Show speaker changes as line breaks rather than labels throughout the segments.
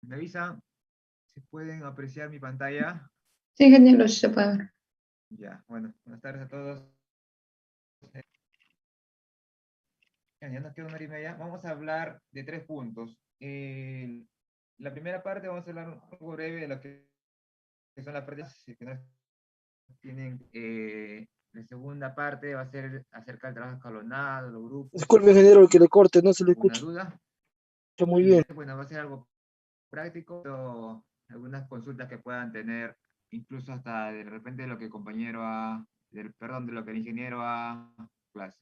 ¿Me avisan si pueden apreciar mi pantalla?
Sí, ingeniero, sí se puede ver.
Ya, bueno, buenas tardes a todos. Ya nos queda una hora y media. Vamos a hablar de 3 puntos. La primera parte vamos a hablar algo breve de lo que son las prácticas que no tienen. La segunda parte va a ser acerca del trabajo escalonado, los grupos,
Disculpe, ingeniero, que le corte, no se le
alguna
escucha
duda.
muy
Y
bien.
después, bueno, va a ser algo práctico, o algunas consultas que puedan tener, incluso hasta de repente de lo que el compañero ha, perdón, de lo que el ingeniero ha clase.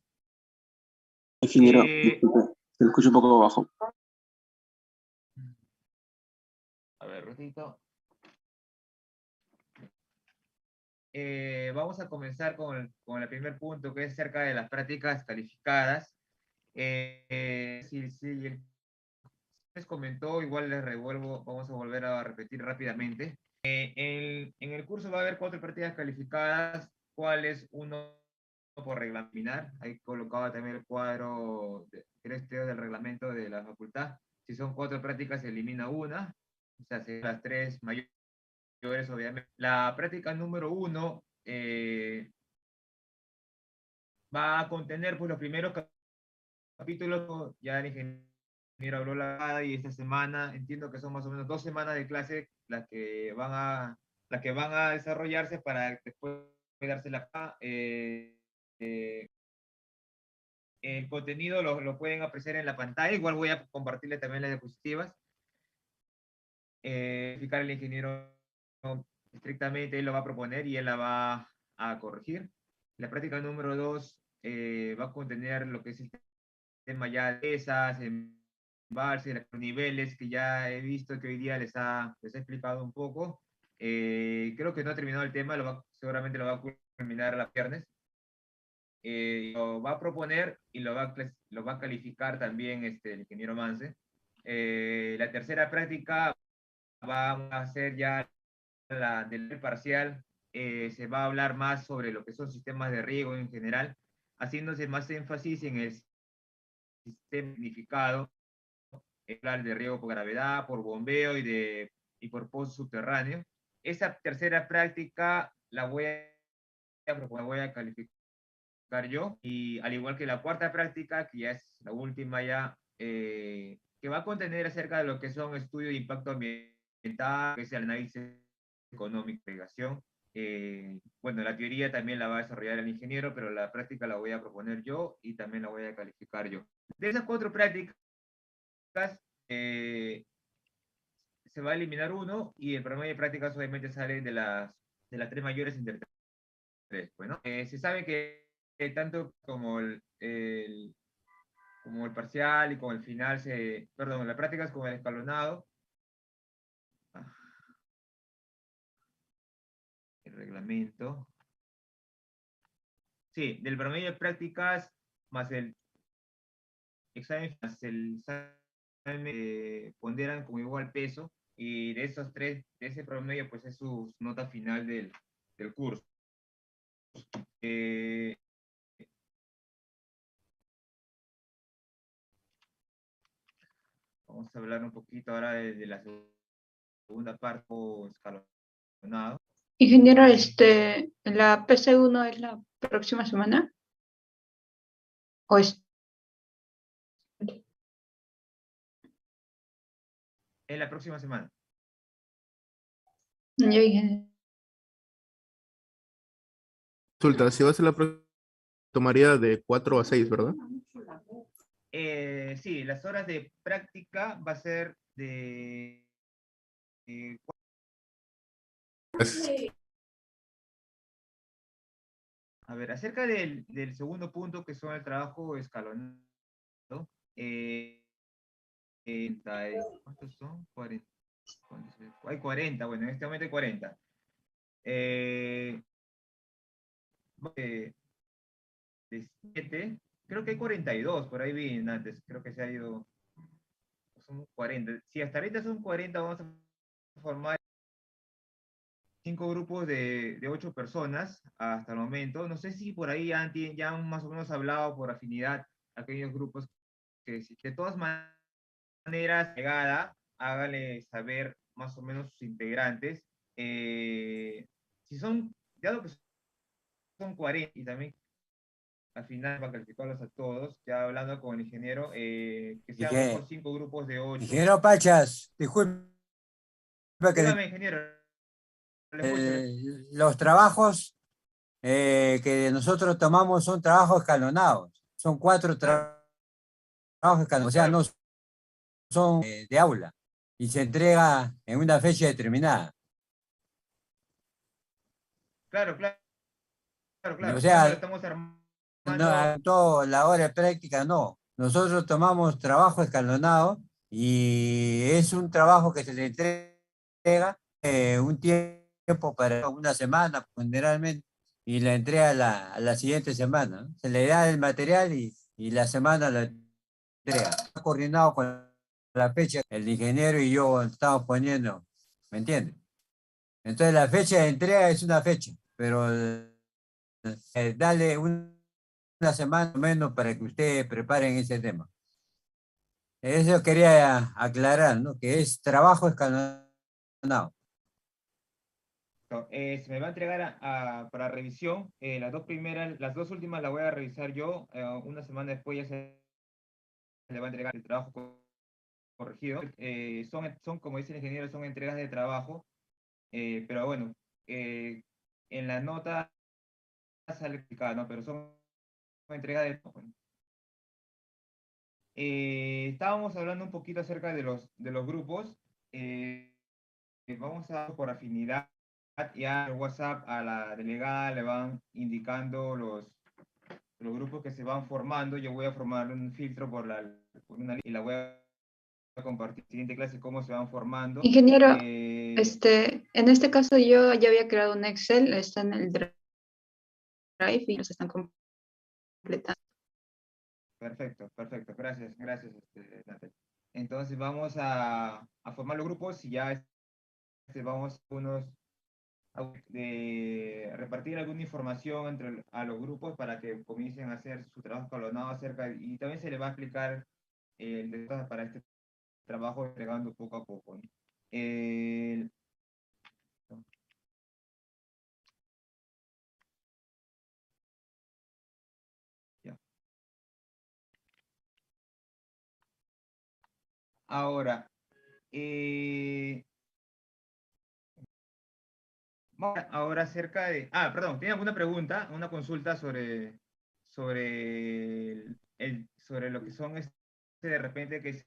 Ingeniero, disculpe, se le escucha un poco bajo.
A ver, ratito. Vamos a comenzar con el primer punto, que es acerca de las prácticas calificadas. Si les comentó, igual les revuelvo, vamos a volver a repetir rápidamente. En el curso va a haber 4 prácticas calificadas, cuáles uno por reglamentar. Ahí colocaba también el cuadro del reglamento de la facultad. Si son 4 prácticas, se elimina una, o sea, las 3 mayores, obviamente. La práctica número 1 va a contener pues, los primeros capítulos. Ya el ingeniero habló y esta semana entiendo que son más o menos 2 semanas de clase las que van a desarrollarse para después dársela acá. El contenido lo pueden apreciar en la pantalla. Igual voy a compartirle también las diapositivas. Explicar el ingeniero estrictamente, él lo va a proponer y él la va a corregir. La práctica número 2 va a contener lo que es el tema ya de esas, embalses, los niveles que ya he visto que hoy día les ha explicado un poco. Creo que no ha terminado el tema, seguramente lo va a culminar la viernes. Lo va a proponer y lo va a calificar también el ingeniero Mance. La tercera práctica va a ser ya la del parcial. Se va a hablar más sobre lo que son sistemas de riego en general, haciéndose más énfasis en el sistema significado, el plan de riego por gravedad, por bombeo y por pozo subterráneo. Esa tercera práctica la voy a proponer, voy a calificar yo, y al igual que la cuarta práctica, que ya es la última ya, que va a contener acerca de lo que son estudios de impacto ambiental, que es el análisis económico de irrigación. Bueno, la teoría también la va a desarrollar el ingeniero, pero la práctica la voy a proponer yo y también la voy a calificar yo. De esas 4 prácticas, eh, se va a eliminar uno y el promedio de prácticas obviamente sale de las 3 mayores entre 3. Bueno, se sabe que tanto como el parcial y como el final, perdón, las prácticas como el escalonado, el reglamento, sí, del promedio de prácticas más el examen, más el examen, ponderan como igual peso, y de esos 3, de ese promedio, pues es su nota final del curso. Eh, Vamos a hablar un poquito ahora de la segunda parte escalonado.
Ingeniero, ¿la PC1 es la próxima semana? ¿O es?
En la próxima semana.
Ya, ingeniero.
Consulta, si va a ser la próxima, tomaría de 4 a 6, ¿verdad?
Sí, las horas de práctica va a ser de... A ver, acerca del segundo punto, que son el trabajo escalonado, eh, ¿cuántos son? 40. Hay 40, bueno, en este momento hay 40. Eh, de, de 7, creo que hay 42, por ahí vi antes, creo que se ha ido, son 40. Si hasta ahorita son 40, vamos a formar 5 grupos de 8 personas hasta el momento. No sé si por ahí ya han más o menos hablado por afinidad aquellos grupos que de todas maneras, llegada, hágale saber más o menos sus integrantes. Si son, ya lo que son 40 y también al final para calificarlos a todos, ya hablando con el ingeniero, que sean mejor 5 grupos de 8.
Ingeniero Pachas, disculpe que
Dígame, ingeniero, le escucho.
los trabajos que nosotros tomamos son trabajos escalonados. Son 4 trabajos escalonados, o sea, no son de aula. Y se entrega en una fecha determinada.
Claro, claro, claro.
O
Ya no lo
sea,
estamos armando.
no, todo la hora de práctica no. Nosotros tomamos trabajo escalonado y es un trabajo que se le entrega un tiempo para una semana generalmente y la entrega a la siguiente semana, ¿no? Se le da el material y la semana la entrega. Está coordinado con la fecha, el ingeniero y yo estamos poniendo, ¿me entiendes? Entonces la fecha de entrega es una fecha, pero dale una semana o menos para que ustedes preparen ese tema. Eso quería aclarar, ¿no? Que es trabajo escalonado.
Se me va a entregar para revisión. Las dos últimas las voy a revisar yo. Una semana después ya se le va a entregar el trabajo corregido. Son, como dice el ingeniero, son entregas de trabajo. Pero bueno, en la nota sale explicado, ¿no? Pero son entregas de trabajo. Estábamos hablando un poquito acerca de los grupos. Vamos a por afinidad. Ya en WhatsApp a la delegada le van indicando los grupos que se van formando. Yo voy a formar un filtro por una y la voy a compartir en la siguiente clase cómo se van formando.
Ingeniero, en este caso yo ya había creado un Excel, está en el Drive y los están completando.
Perfecto, perfecto. Gracias, gracias, Natalia. Entonces vamos a formar los grupos y ya vamos de repartir alguna información a los grupos para que comiencen a hacer su trabajo escalonado acerca, y también se les va a explicar el detalle para este trabajo entregando poco a poco, ¿no? Eh, ya. Ahora, eh, ahora acerca de... Ah, perdón, ¿tiene alguna pregunta, una consulta sobre lo que son de repente que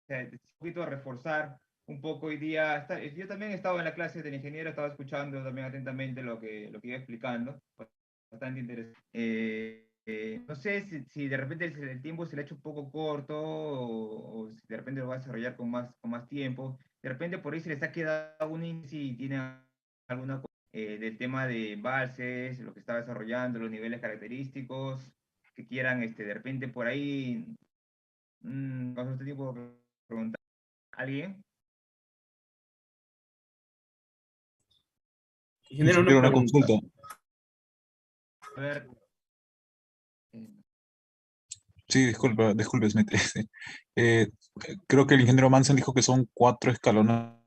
un poquito a reforzar un poco hoy día? Yo también estaba en la clase del ingeniero, estaba escuchando también atentamente lo que iba explicando, bastante interesante. No sé si de repente el tiempo se le ha hecho un poco corto o si de repente lo va a desarrollar con más tiempo. De repente por ahí se les ha quedado un índice si tiene alguna del tema de embalses, lo que está desarrollando, los niveles característicos, que quieran de repente por ahí, con este tipo de preguntas. ¿Alguien?
Ingeniero, una consulta.
A ver.
Sí, disculpe, Smith. Eh, creo que el ingeniero Manson dijo que son 4 escalonados,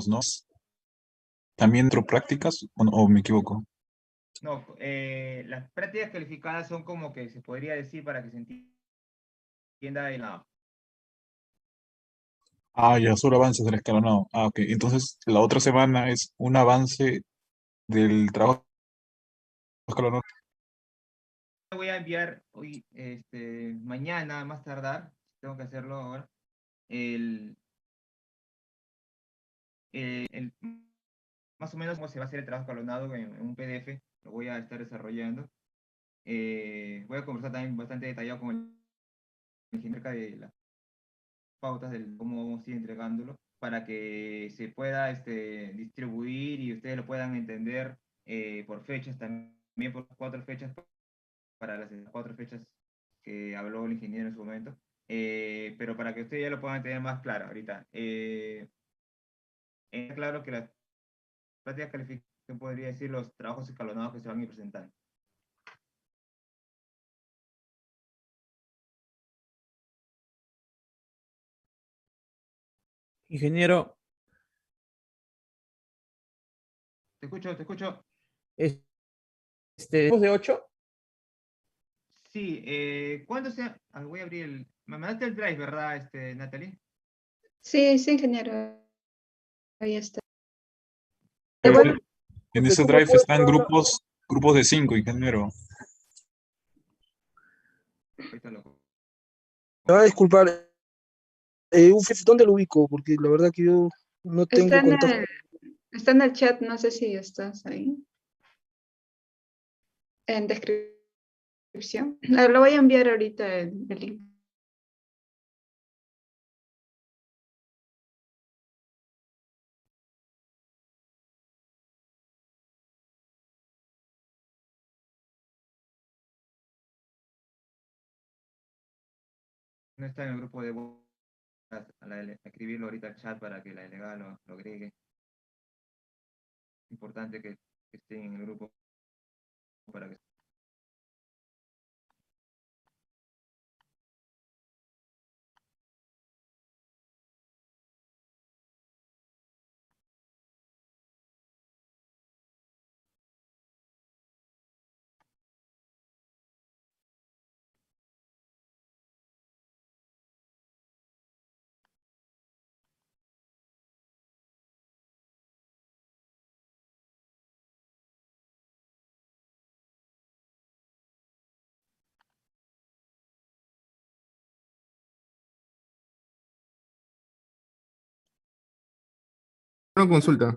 ¿no? ¿También dentro prácticas o me equivoco?
No, las prácticas calificadas son como que se podría decir para que se entienda de la...
Ah, ya, solo avances del escalonado. Ah, ok. Entonces, la otra semana es un avance del trabajo escalonado.
Voy a enviar hoy, mañana, más tardar, tengo que hacerlo ahora, el, el más o menos cómo se va a hacer el trabajo escalonado en un PDF, lo voy a estar desarrollando. Voy a conversar también bastante detallado con el ingeniero acerca de las pautas de cómo vamos a ir entregándolo para que se pueda distribuir y ustedes lo puedan entender por fechas también, por 4 fechas, para las 4 fechas que habló el ingeniero en su momento, pero para que ustedes ya lo puedan tener más claro ahorita. Está claro que las prácticas calificadas, podría decir, los trabajos escalonados que se van a ir presentando.
Ingeniero,
Te escucho, te escucho.
es- ¿2 de 8?
Sí, ¿cuándo sea? Voy a abrir el. Me mandaste el drive, ¿verdad, Natalie?
Sí, sí, ingeniero. Ahí está.
Pero
Bueno,
en ese drive están grupos de 5, ingeniero.
Ahorita lo.
Me va a disculpar, UFIF, ¿dónde lo ubico? Porque la verdad que yo no
está
tengo contacto.
está en el chat, no sé si estás ahí. En descripción. Lo voy a enviar ahorita el link.
No está en el grupo de escribirlo ahorita al chat para que la delegada lo agregue. Importante que estén en el grupo para que.
Una consulta.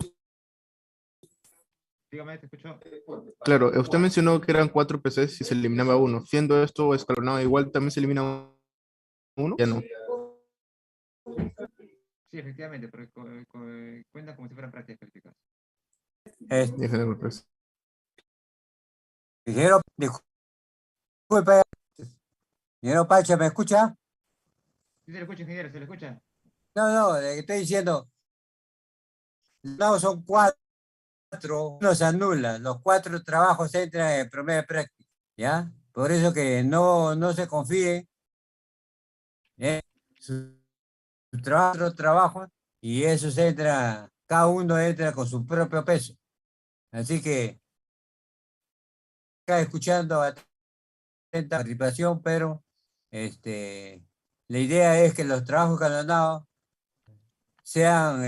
Dígame, te escucho.
Claro, usted mencionó que eran 4 PCs y se eliminaba uno. Siendo esto escalonado igual, también se elimina uno. Ya no.
Sí, efectivamente, porque cuenta como si fueran prácticas calificadas.
Ingeniero, pues.
Ingeniero, disculpe, ingeniero Pacha, ¿me escucha?
Sí, se le escucha, ingeniero, se le escucha.
No, estoy diciendo, no, son 4, uno se anula, los 4 trabajos entran en promedio práctico, ¿ya? Por eso que no se confíe en su trabajo y esos entra, cada uno entra con su propio peso. Así que, acá escuchando atenta participación, pero la idea es que los trabajos escalonados sean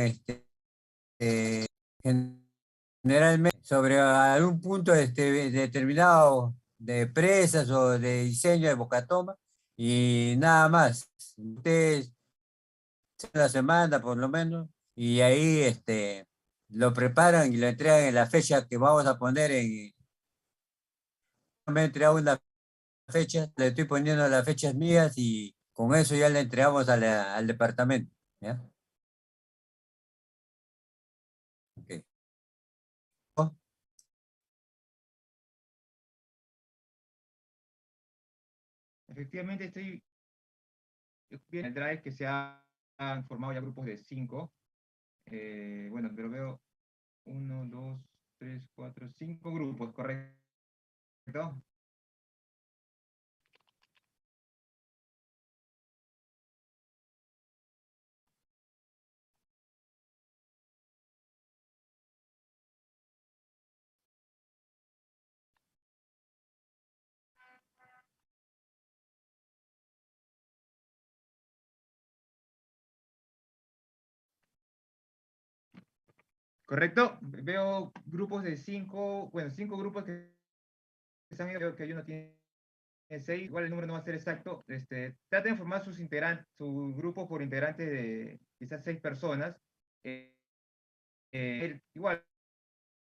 generalmente sobre algún punto determinado de presas o de diseño de bocatoma y nada más. Ustedes la semana por lo menos y ahí lo preparan y lo entregan en la fecha que vamos a poner me he entregado una fecha, le estoy poniendo las fechas mías y con eso ya le entregamos al departamento. ¿Ya? Ok.
Efectivamente, estoy viendo el drive que han formado ya grupos de 5. Bueno, pero veo 1, 2, 3, 4, 5 grupos, ¿correcto? ¿Correcto? Veo grupos de 5, bueno, 5 grupos que están, veo que hay uno tiene 6, igual el número no va a ser exacto. Traten de formar su grupo por integrante de quizás 6 personas. Igual,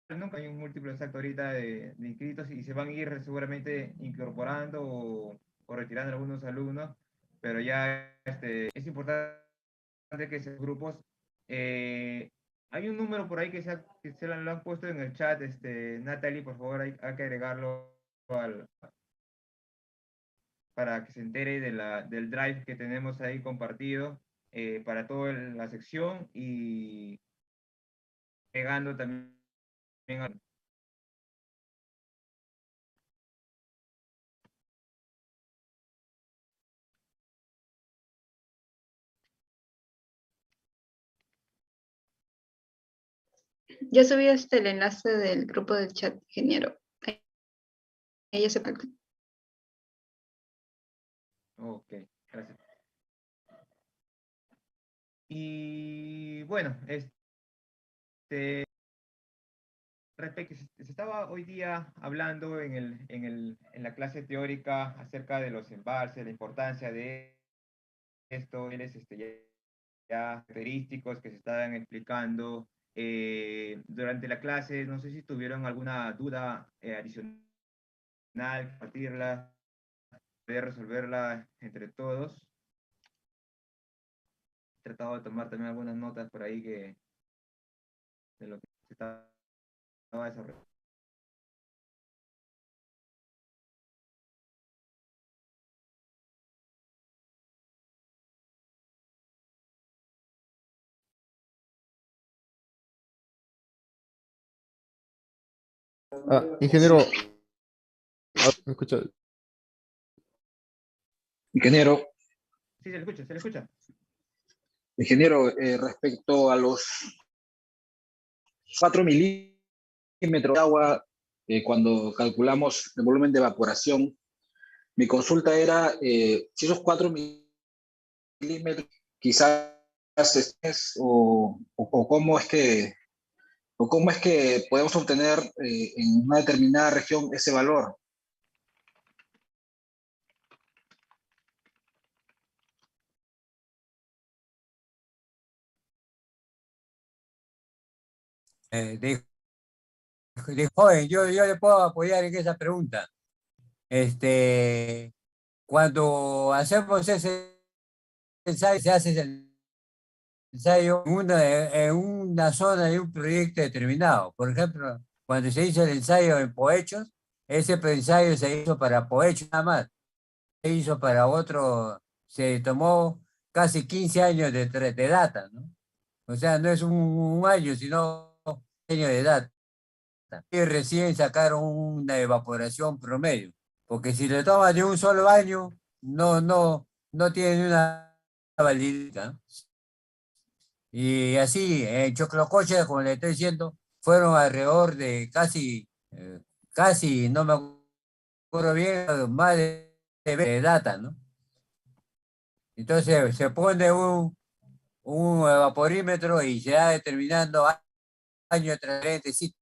nunca hay un múltiplo exacto ahorita de inscritos y se van a ir seguramente incorporando o retirando algunos alumnos, pero ya es importante que esos grupos, hay un número por ahí que se lo han puesto en el chat, Natalie, por favor, hay que agregarlo para que se entere del drive que tenemos ahí compartido para toda la sección y pegando también a.
Ya subí el enlace del grupo del chat, ingeniero. Ella se
Ok, gracias. Y bueno, respecto, se estaba hoy día hablando en la clase teórica acerca de los embalses, la importancia de esto, ya característicos que se estaban explicando durante la clase. No sé si tuvieron alguna duda adicional, compartirla, poder resolverla entre todos. He tratado de tomar también algunas notas por ahí de lo que se estaba desarrollando.
Ingeniero, ¿me escucha?
Ingeniero,
Sí, se le escucha, se le escucha.
ingeniero, respecto a los 4 milímetros de agua, cuando calculamos el volumen de evaporación, mi consulta era si esos 4 milímetros quizás o cómo es que podemos obtener en una determinada región ese valor.
Joven, yo le puedo apoyar en esa pregunta. Cuando hacemos ese ensayo, se hace el ensayo en una zona de un proyecto determinado. Por ejemplo, cuando se hizo el ensayo en Poechos, ese ensayo se hizo para Poechos nada más. Se hizo para otro, se tomó casi 15 años de data, ¿no? O sea, no es un año, sino un año de data. Y recién sacaron una evaporación promedio. Porque si le tomas de un solo año, no tiene una validez, ¿no? Y así, en Choclococha, como le estoy diciendo, fueron alrededor de casi, no me acuerdo bien, más de data, ¿no? Entonces se pone un evaporímetro y se va determinando año tras año, sí,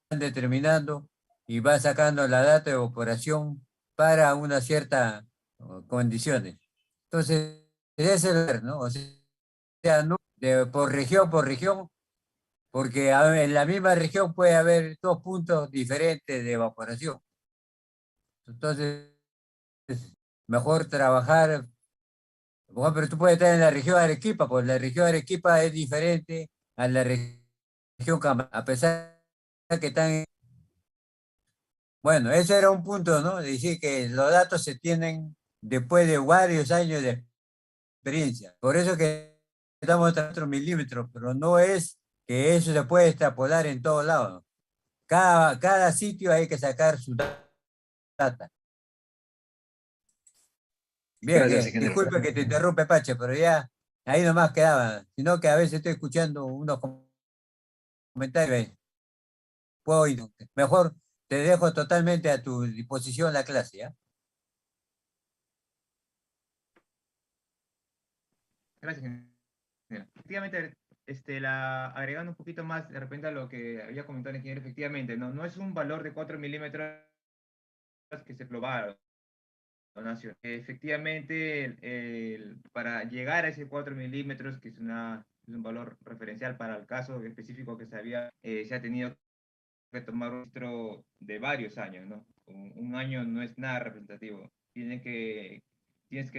van determinando y va sacando la data de evaporación para una cierta condiciones. Entonces, es el ver, ¿no? O sea, no por región, porque en la misma región puede haber 2 puntos diferentes de evaporación. Entonces, mejor trabajar. Bueno, pero tú puedes estar en la región de Arequipa, pues la región de Arequipa es diferente a la región Camaná, a pesar de que están. Bueno, ese era un punto, ¿no? Decir que los datos se tienen después de varios años de experiencia. Por eso que estamos a 4 milímetros, pero no es que eso se puede extrapolar en todos lados. Cada sitio hay que sacar su data. Bien,
Gracias, ingeniero.
disculpe que te interrumpe, Pache, pero ya ahí nomás quedaba. Sino que a veces estoy escuchando unos comentarios. Puedo ir. Mejor te dejo totalmente a tu disposición la clase, ¿ya?
Gracias, ingeniero. Efectivamente, agregando un poquito más de repente a lo que había comentado el ingeniero, efectivamente, no es un valor de 4 milímetros que se probaron, donación. Efectivamente, para llegar a ese 4 milímetros, que es un valor referencial para el caso específico que se ha tenido que tomar un registro de varios años, ¿no? Un año no es nada representativo. Tienes que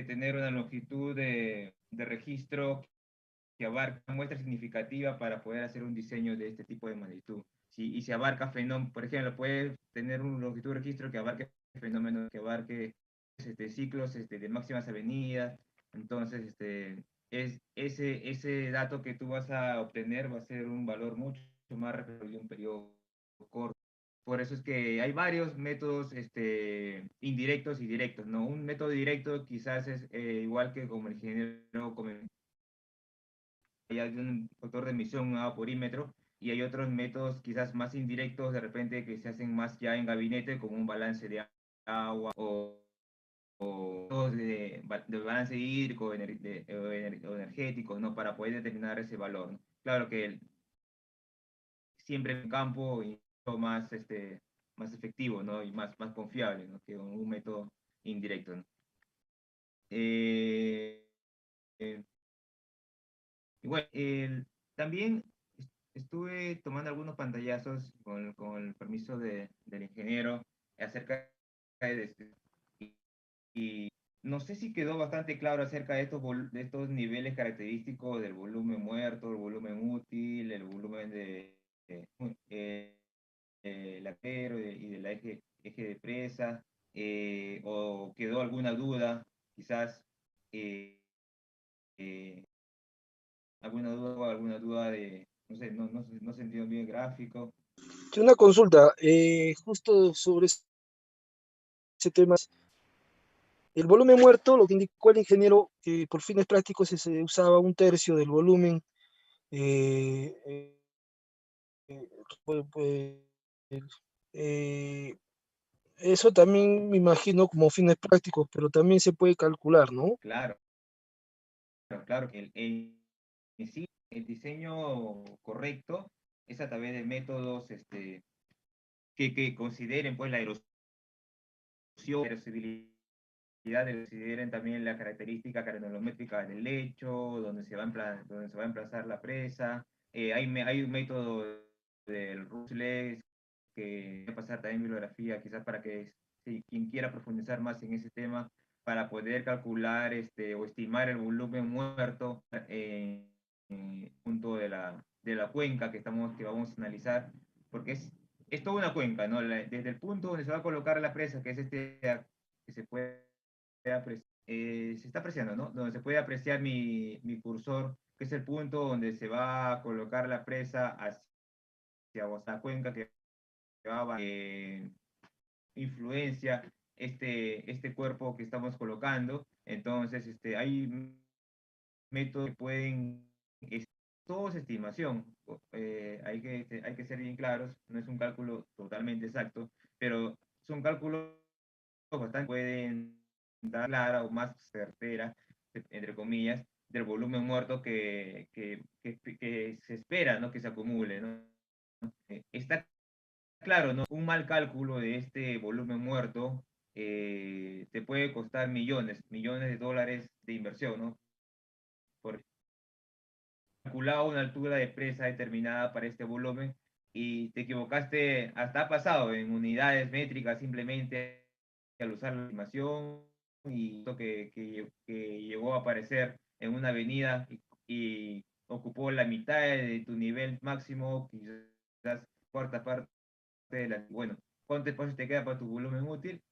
tener una longitud de registro que abarca una muestra significativa para poder hacer un diseño de este tipo de magnitud. Sí, y se abarca fenómenos, por ejemplo, puedes tener un longitud de registro que abarque fenómenos, que abarque ciclos de máximas avenidas. Entonces, ese dato que tú vas a obtener va a ser un valor mucho más representativo de un periodo corto. Por eso es que hay varios métodos indirectos y directos, ¿no? Un método directo quizás es igual que como el ingeniero comentó, hay un factor de emisión, un evaporímetro, y hay otros métodos quizás más indirectos, de repente, que se hacen más ya en gabinete, como un balance de agua o de balance hídrico o energético, ¿no? Para poder determinar ese valor, ¿no? Claro que siempre en campo y más, más efectivo, ¿no? Y más confiable, ¿no? Que un método indirecto, ¿no? Eh, eh, y bueno, también estuve tomando algunos pantallazos con el permiso del ingeniero acerca de este, y no sé si quedó bastante claro acerca de estos niveles característicos del volumen muerto, el volumen útil, el volumen latero y del eje de presa, o quedó alguna duda, quizás eh, eh, alguna duda de, no sé, no se entiende bien el gráfico.
Sí, una consulta, justo sobre ese tema. El volumen muerto, lo que indicó el ingeniero, que por fines prácticos se usaba un tercio del volumen. eh, eh, pues, pues, eh, Eso también me imagino como fines prácticos, pero también se puede calcular, ¿no?
Claro, claro, en sí, el diseño correcto es a través de métodos que consideren pues la erosión, la erosibilidad, consideren también la característica granulométrica del lecho, donde se va a emplazar la presa. Hay un método del Rusles que voy a pasar también bibliografía, quizás para que si quien quiera profundizar más en ese tema, para poder calcular o estimar el volumen muerto punto de la cuenca que vamos a analizar, porque es toda una cuenca, ¿no? Desde el punto donde se va a colocar la presa, que es que se puede se está apreciando, ¿no? Donde se puede apreciar mi cursor, que es el punto donde se va a colocar la presa hacia la cuenca que va a influencia este cuerpo que estamos colocando. Entonces, hay métodos que pueden, todo es estimación, hay que ser bien claros, no es un cálculo totalmente exacto, pero son cálculos bastante pueden dar clara o más certera, entre comillas, del volumen muerto que se espera, ¿no? Que se acumule, ¿no? Está claro, ¿no? Un mal cálculo de este volumen muerto te puede costar millones de dólares de inversión, ¿no? Por calculado una altura de presa determinada para este volumen y te equivocaste, hasta ha pasado en unidades métricas simplemente al usar la estimación y que llegó a aparecer en una avenida y ocupó la mitad de tu nivel máximo, quizás cuarta parte bueno, ¿cuánto espacio te queda para tu volumen útil?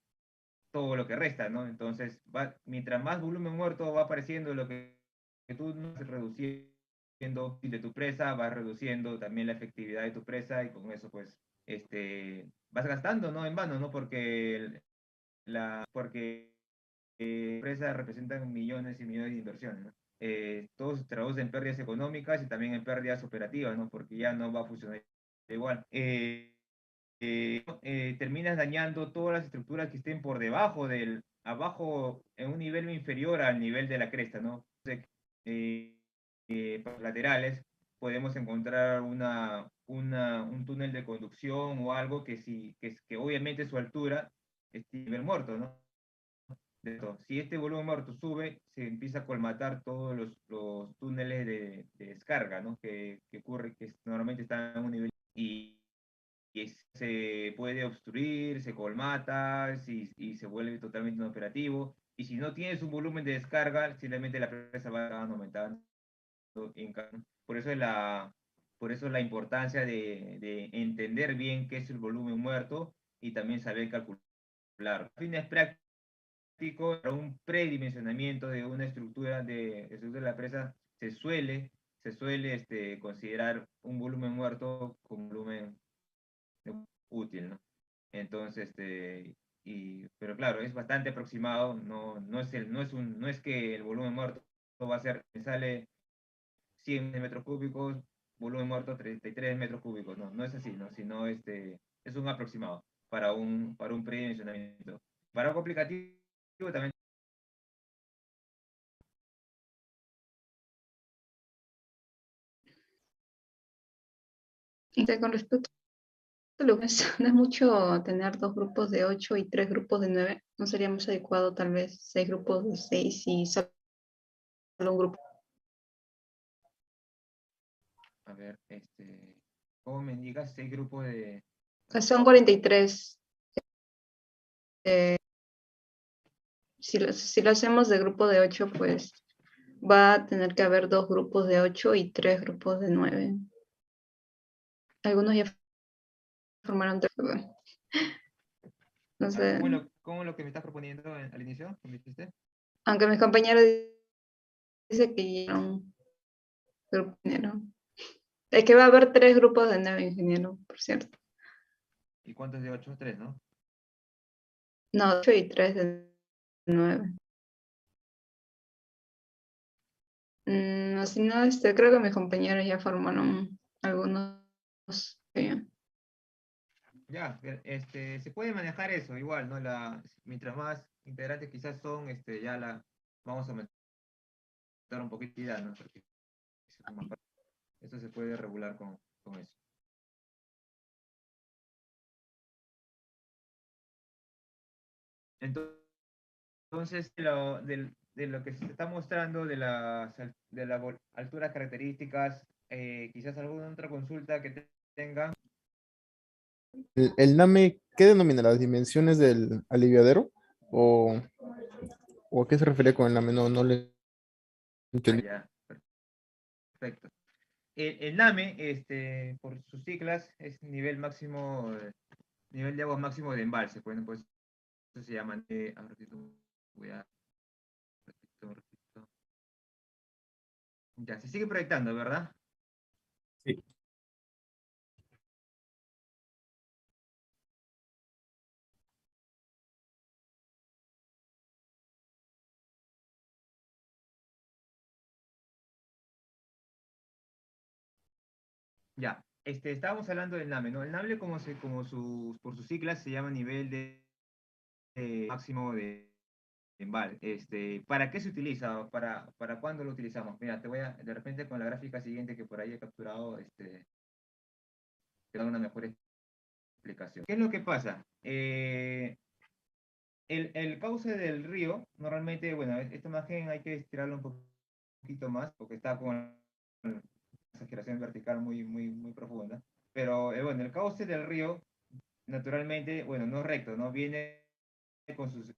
Todo lo que resta, ¿no? Entonces, mientras más volumen muerto va apareciendo, lo que tú no vas reduciendo de tu presa, vas reduciendo también la efectividad de tu presa y con eso, pues, vas gastando, ¿no? En vano, ¿no? Porque presas representan millones y millones de inversiones, ¿no? Todo se traduce en pérdidas económicas y también en pérdidas operativas, ¿no? Porque ya no va a funcionar igual. Terminas dañando todas las estructuras que estén por abajo, en un nivel inferior al nivel de la cresta, ¿no? Entonces, para los laterales podemos encontrar un túnel de conducción o algo que obviamente su altura es nivel muerto, ¿no? Si este volumen muerto sube, se empieza a colmatar todos los túneles de descarga, ¿no? Que ocurre, que normalmente están en un nivel y se puede obstruir, se colmata y se vuelve totalmente inoperativo. Y si no tienes un volumen de descarga, simplemente la presa va aumentando. Por eso por eso la importancia de entender bien qué es el volumen muerto y también saber calcular. Fines prácticos, para un predimensionamiento de una estructura de la presa, se suele considerar un volumen muerto como volumen útil, ¿no? Entonces, pero claro, es bastante aproximado, no es que el volumen muerto va a ser, me sale 100 metros cúbicos, volumen muerto 33 metros cúbicos, no, no es así, ¿no? Sino es un aproximado para un predimensionamiento. Para algo aplicativo también.
Con respecto a lo que no es mucho tener 2 grupos de 8 y 3 grupos de 9. ¿No sería más adecuado tal vez 6 grupos de 6 y solo un grupo?
A ver, ¿cómo me indicas? 6 grupos de...
Son 43. Si lo hacemos de grupo de 8, pues va a tener que haber 2 grupos de 8 y 3 grupos de 9. Algunos ya formaron 3. No sé.
¿Cómo lo que me estás proponiendo al inicio? ¿Cómo dijiste?
Aunque mi compañero dice que ya un grupo ingeniero. Es que va a haber 3 grupos de 9 ingeniero, por cierto.
¿Y cuántos de 8? 3, ¿no?
No, 8 y 3 de 9. Así no, creo que mis compañeros ya formaron algunos.
Ya, se puede manejar eso igual, ¿no? Mientras más integrantes quizás son, vamos a aumentar un poquito, ¿no? Porque eso se puede regular con eso. Entonces, de lo que se está mostrando de las alturas características, quizás alguna otra consulta que tengan.
¿El NAME qué denomina? ¿Las dimensiones del aliviadero? ¿O a qué se refiere con el NAME? No le entendí.
Ya, perfecto. El NAME, por sus siglas, es nivel máximo, nivel de agua máximo de embalse. Bueno, pues eso se llama. A ver, voy a. Repito. Ya, se sigue proyectando, ¿verdad?
Sí.
Ya, estábamos hablando del NAME, ¿no? El NAME, por sus siglas, se llama nivel de máximo de embalse. ¿Para qué se utiliza? ¿Para cuándo lo utilizamos? Mira, te voy a, de repente con la gráfica siguiente que por ahí he capturado, te da una mejor explicación. ¿Qué es lo que pasa? El cauce del río, normalmente, bueno, esta imagen hay que estirarla un poquito más, porque está con exageración vertical muy profunda. Pero, bueno, el cauce del río, naturalmente, bueno, no es recto, ¿no? Viene con sus...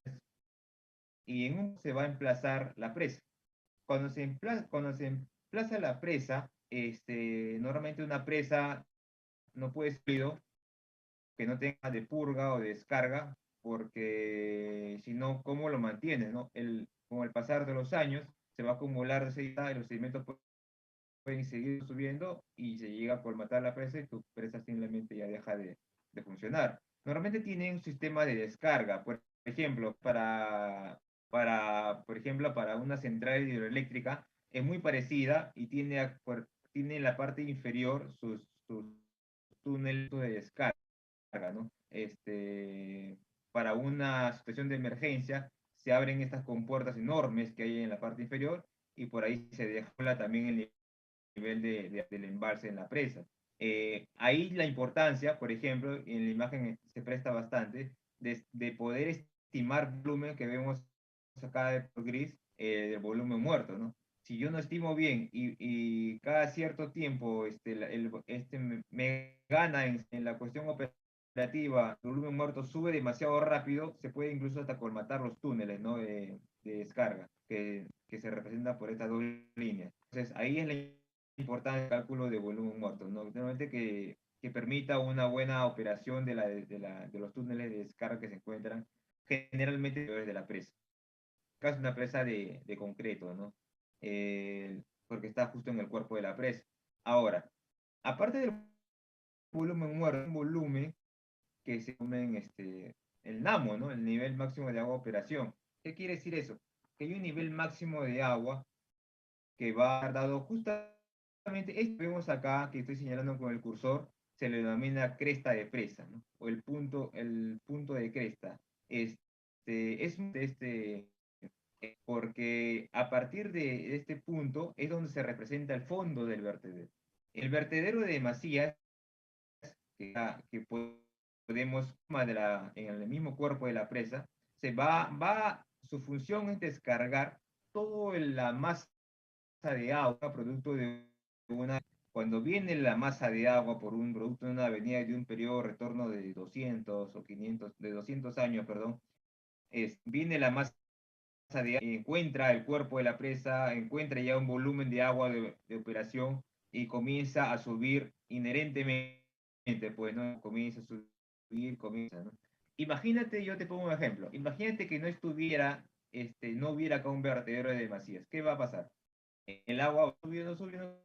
Y en un se va a emplazar la presa. Cuando se emplaza la presa, normalmente una presa no puede ser que no tenga de purga o de descarga, porque si no, ¿cómo lo mantienes, no? Con el pasar de los años se va a acumular sedimentos y los sedimentos pueden seguir subiendo y se llega a colmatar la presa y tu presa simplemente ya deja de funcionar. Normalmente tienen un sistema de descarga, por ejemplo, por ejemplo, para una central hidroeléctrica es muy parecida y tiene en la parte inferior sus túneles de descarga, ¿no? Para una situación de emergencia se abren estas compuertas enormes que hay en la parte inferior y por ahí se deja también el nivel del embalse en la presa. Ahí la importancia, por ejemplo, en la imagen se presta bastante, de poder estimar volumen que vemos acá de gris, del volumen muerto, ¿no? Si yo no estimo bien y cada cierto tiempo me gana en la cuestión operativa, el volumen muerto sube demasiado rápido, se puede incluso hasta colmatar los túneles, ¿no? De descarga que se representan por estas dos líneas. Entonces, ahí es la importante el cálculo de volumen muerto, ¿no? Normalmente que permita una buena operación de los túneles de descarga que se encuentran generalmente desde la presa. Casi una presa de concreto, ¿no? Porque está justo en el cuerpo de la presa. Ahora, aparte del volumen muerto, un volumen que se llama el NAMO, ¿no? El nivel máximo de agua operación. ¿Qué quiere decir eso? Que hay un nivel máximo de agua que va dado justamente esto que vemos acá, que estoy señalando con el cursor, se le denomina cresta de presa, ¿no? O el punto de cresta. Porque a partir de este punto es donde se representa el fondo del vertedero. El vertedero de Macías, que podemos en el mismo cuerpo de la presa, su función es descargar toda la masa de agua, producto de cuando viene la masa de agua por un producto de una avenida de un periodo de retorno de 200 o 500, de 200 años, perdón, viene la masa de agua, encuentra el cuerpo de la presa, encuentra ya un volumen de agua de operación y comienza a subir inherentemente, pues, ¿no? Comienza a subir, comienza, ¿no? Imagínate, yo te pongo un ejemplo, imagínate que no estuviera, no hubiera acá un vertedero de Macías, ¿qué va a pasar? El agua va subiendo, subiendo,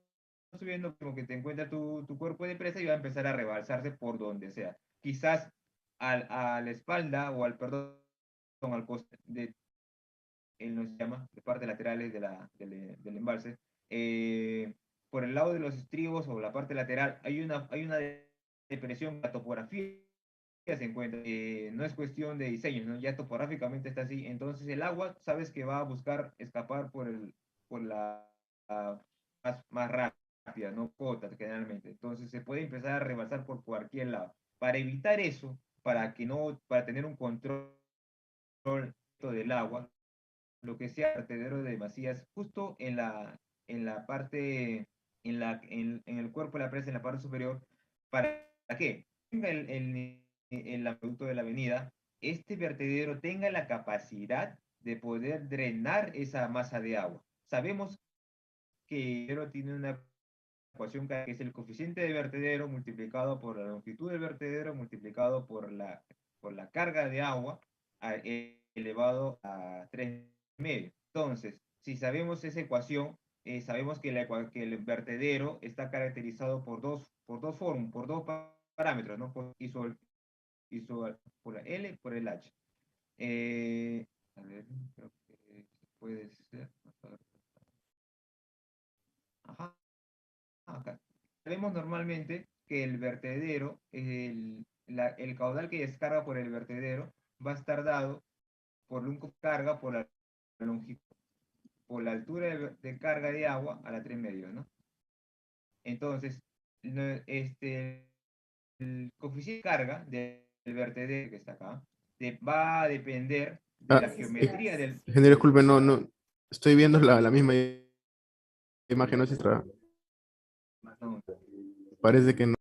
subiendo, como que te encuentra tu cuerpo de presa y va a empezar a rebalsarse por donde sea. Quizás a la espalda o al costado no se llama, de partes laterales del embalse, por el lado de los estribos o la parte lateral hay una depresión, la topografía se encuentra, no es cuestión de diseño, ¿no? Ya topográficamente está así, entonces el agua sabes que va a buscar escapar por la más rápida, no cota generalmente, entonces se puede empezar a rebalsar por cualquier lado. Para evitar eso, para tener un control del agua, lo que sea vertedero de Macías, justo en la parte, en el cuerpo de la presa, en la parte superior, ¿para qué? Tenga el acueducto de la avenida, este vertedero tenga la capacidad de poder drenar esa masa de agua. Sabemos que el vertedero tiene una ecuación que es el coeficiente de vertedero multiplicado por la longitud del vertedero multiplicado por la carga de agua elevado a 3,5. Entonces, si sabemos esa ecuación, sabemos que el vertedero está caracterizado por dos parámetros, ¿no? Por la L por el H. A ver, creo que puede ser. Ajá, acá. Sabemos normalmente que el vertedero, el caudal que descarga por el vertedero va a estar dado por un carga por la longitud, por la altura de carga de agua a la 3 medios, ¿no? Entonces, el coeficiente de carga del vertedero que está acá va a depender de la geometría del...
Ingeniero, disculpe, no, estoy viendo la misma imagen, no sé si
No,
parece que no.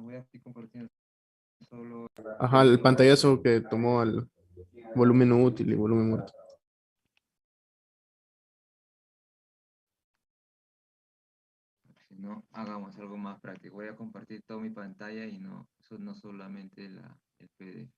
no voy a estoy compartiendo solo...
Ajá, el pantallazo que tomó al volumen útil y volumen muerto.
Si no, hagamos algo más práctico. Voy a compartir toda mi pantalla y no solamente el PDF.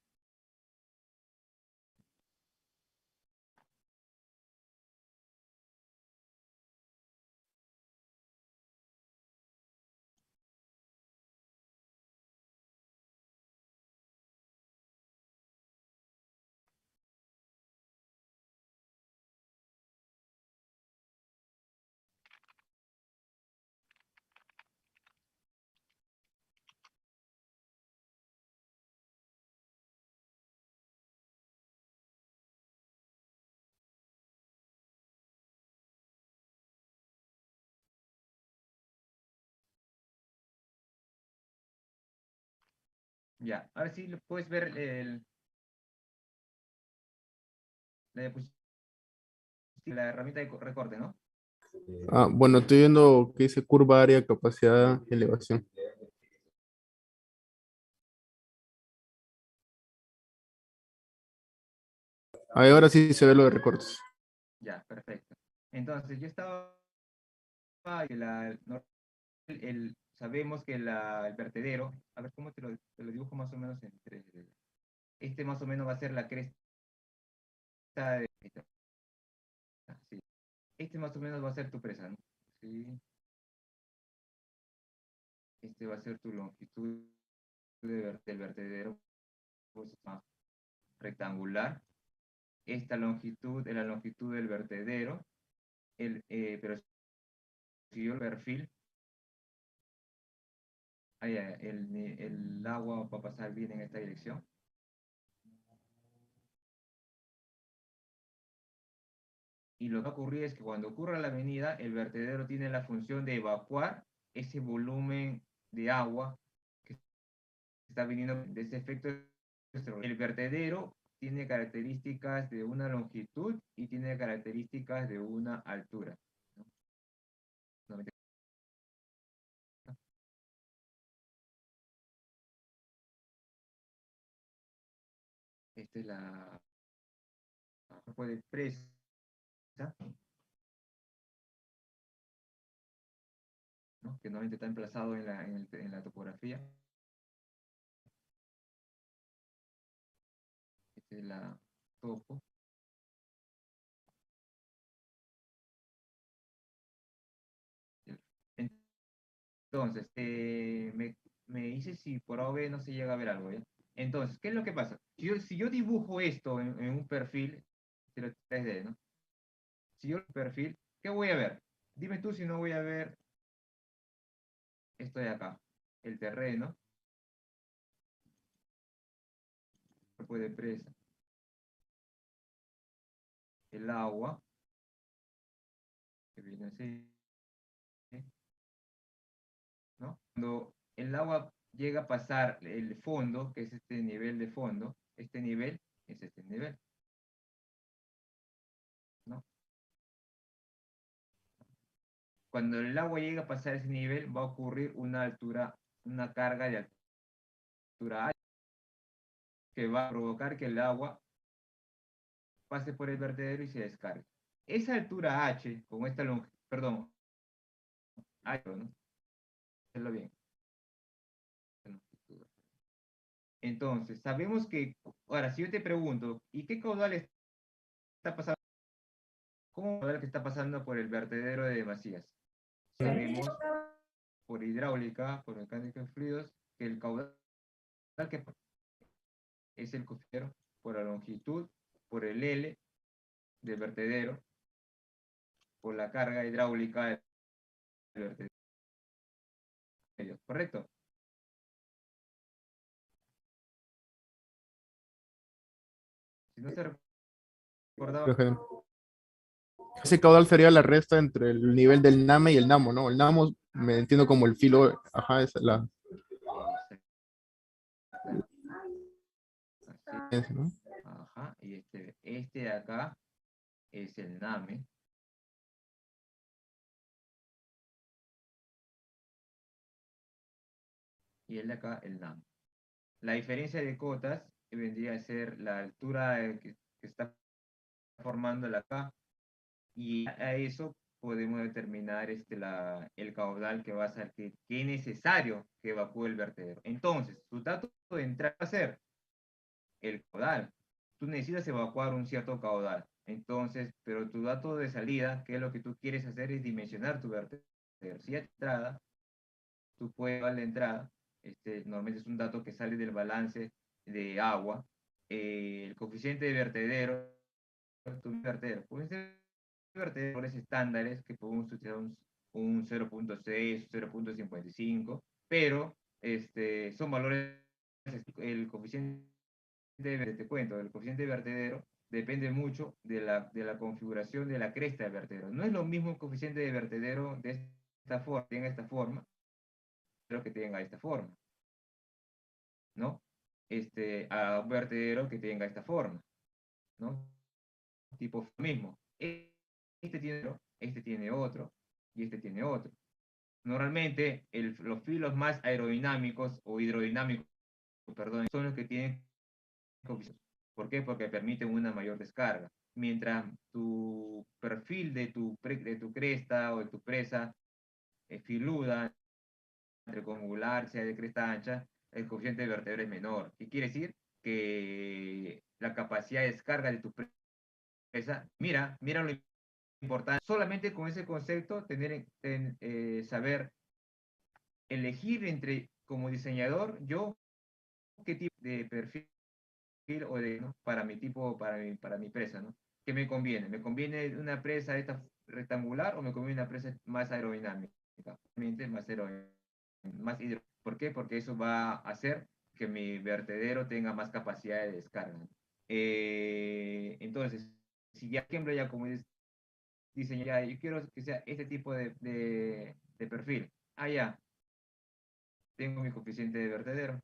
Ya, ahora sí puedes ver la diapositiva, la herramienta de recorte, ¿no?
Ah, bueno, estoy viendo que dice curva, área, capacidad, elevación. Ahora sí se ve lo de recortes.
Ya, perfecto. Entonces, yo estaba, no, sabemos que el vertedero, a ver cómo te lo dibujo más o menos en 3D. Este más o menos va a ser la cresta de... Sí. Este más o menos va a ser tu presa, ¿no? Sí. Este va a ser tu longitud del vertedero, pues más rectangular. esta longitud es la longitud del vertedero, pero si yo el perfil, el agua va a pasar bien en esta dirección. Y lo que va a ocurrir es que cuando ocurra la avenida, el vertedero tiene la función de evacuar ese volumen de agua que está viniendo de ese efecto. El vertedero tiene características de una longitud y tiene características de una altura. Esta es la cuerpo de presa, ¿no? Que normalmente está emplazado en la topografía. Esta es la topo. Entonces, me dice si por A o B no se llega a ver algo, ¿ya? Entonces, ¿qué es lo que pasa? Si yo dibujo esto en un perfil, 3D, ¿no? Si yo el perfil, ¿qué voy a ver? Dime tú si no voy a ver esto de acá, el terreno, cuerpo de presa, el agua, que viene así, ¿no? Cuando el agua llega a pasar el fondo, que es este nivel de fondo, este nivel es este nivel, ¿no? Cuando el agua llega a pasar ese nivel, va a ocurrir una carga de altura H, que va a provocar que el agua pase por el vertedero y se descargue. Esa altura H, con esta longitud, perdón, H, ¿no? Hacerlo bien. Entonces, sabemos que, ahora, si yo te pregunto, ¿y qué caudal está pasando? ¿Cómo caudal que está pasando por el vertedero de Macías? Sabemos por hidráulica, por mecánica de fluidos, que el caudal que es el coeficiente por la longitud, por el L del vertedero, por la carga hidráulica del vertedero. ¿Correcto? Si no se recordaba,
Ese caudal sería la resta entre el nivel del NAME y el NAMO, ¿no? El NAMO me entiendo como el filo, ajá, es la...
así,
¿no?
ajá, y este de acá es el NAME. Y el de acá, el NAME. La diferencia de cotas vendría a ser la altura que está formando la acá, y a eso podemos determinar el caudal que va a ser, que es necesario que evacúe el vertedero. Entonces, tu dato de entrada va a ser el caudal. Tú necesitas evacuar un cierto caudal. Entonces, pero tu dato de salida, que es lo que tú quieres hacer, es dimensionar tu vertedero. Si hay entrada, tú puedes dar la entrada. Normalmente es un dato que sale del balance de agua. El coeficiente de vertedero, tu vertedero, pueden ser vertederos estándares que podemos utilizar un 0.6, 0.55, pero son valores, el coeficiente te cuento, el coeficiente de vertedero depende mucho de la configuración de la cresta del vertedero. No es lo mismo un coeficiente de vertedero de esta forma, tenga esta forma, pero que tenga esta forma, ¿no? A un vertedero que tenga esta forma, ¿no? Tipo mismo. Este tiene otro, y este tiene otro. Normalmente, los filos más aerodinámicos o hidrodinámicos, perdón, son los que tienen coeficientes. ¿Por qué? Porque permiten una mayor descarga. Mientras tu perfil de tu cresta o de tu presa es filuda, angular, sea de cresta ancha, el coeficiente de vertedero es menor. ¿Qué quiere decir? Que la capacidad de descarga de tu presa, mira lo importante. Solamente con ese concepto, saber elegir como diseñador, yo qué tipo de perfil o de, ¿no? Para mi tipo, para mi presa, ¿no? ¿Qué me conviene? ¿Me conviene una presa esta rectangular o me conviene una presa más aerodinámica? Más aerodinámica, ¿Por qué? Porque eso va a hacer que mi vertedero tenga más capacidad de descarga. Entonces, si ya, por ejemplo, ya como diseño, ya, yo quiero que sea este tipo de perfil. Ya, tengo mi coeficiente de vertedero.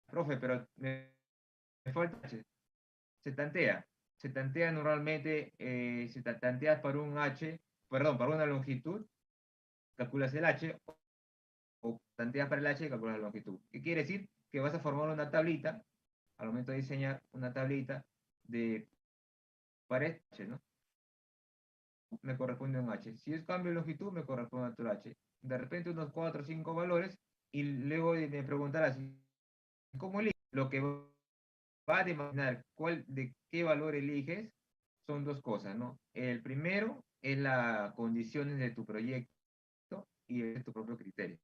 Profe, pero me falta H. Se tantea. Se tantea normalmente, si te tanteas para un H, perdón, para una longitud, calculas el H, o tanteas para el H y calculas la longitud. ¿Qué quiere decir? Que vas a formar una tablita, al momento de diseñar una tablita de para este H, ¿no? Me corresponde un H. Si es cambio de longitud, me corresponde otro H. De repente unos 4 o 5 valores, y luego me preguntarás, ¿cómo eliges? Lo que va a determinar de qué valor eliges son dos cosas, ¿no? El primero es las condiciones de tu proyecto y de tu propio criterio.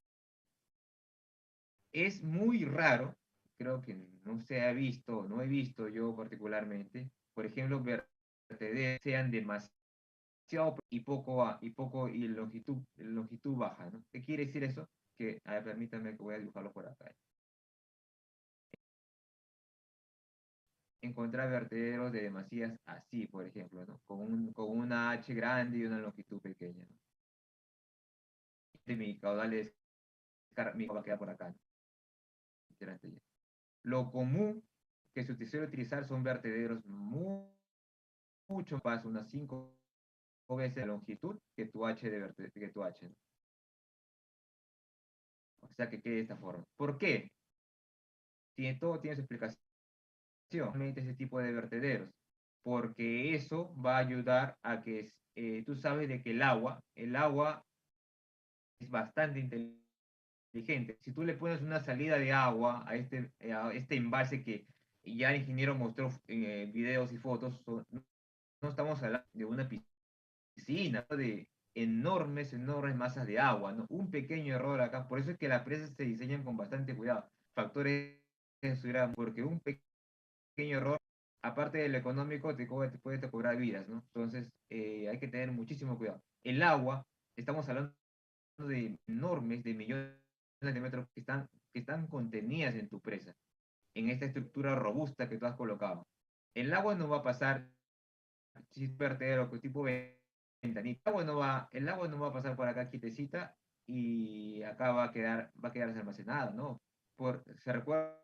Es muy raro, creo que no se ha visto, no he visto yo particularmente, por ejemplo, vertederos sean demasiado y longitud baja, ¿no? ¿Qué quiere decir eso? Que, a ver, permítanme que voy a dibujarlo por acá. Encontrar vertederos de demasías así, por ejemplo, ¿no? Con una H grande y una longitud pequeña, ¿no? Mi caudal es, mi va a quedar por acá, ¿no? Lo común que se suele utilizar son vertederos mucho más, unas 5 veces la longitud que tu H que tu H, ¿no? O sea, que quede de esta forma. ¿Por qué? Todo tiene su explicación. Ese tipo de vertederos, porque eso va a ayudar a que tú sabes de que el agua es bastante inteligente. Si tú le pones una salida de agua a este embalse que ya el ingeniero mostró en videos y fotos, no estamos hablando de una piscina, ¿no? De enormes masas de agua, ¿no? Un pequeño error acá, por eso es que las presas se diseñan con bastante cuidado. Factores de seguridad, porque un pequeño error, aparte del económico, te puede cobrar vidas, ¿no? Entonces, hay que tener muchísimo cuidado. El agua, estamos hablando de enormes, de millones de metros que están contenidas en tu presa, en esta estructura robusta que tú has colocado. El agua no va a pasar, si es vertedero, tipo ventanita, el agua no va a pasar por acá quietecita y acá va a quedarse almacenada, ¿no? Se recuerdan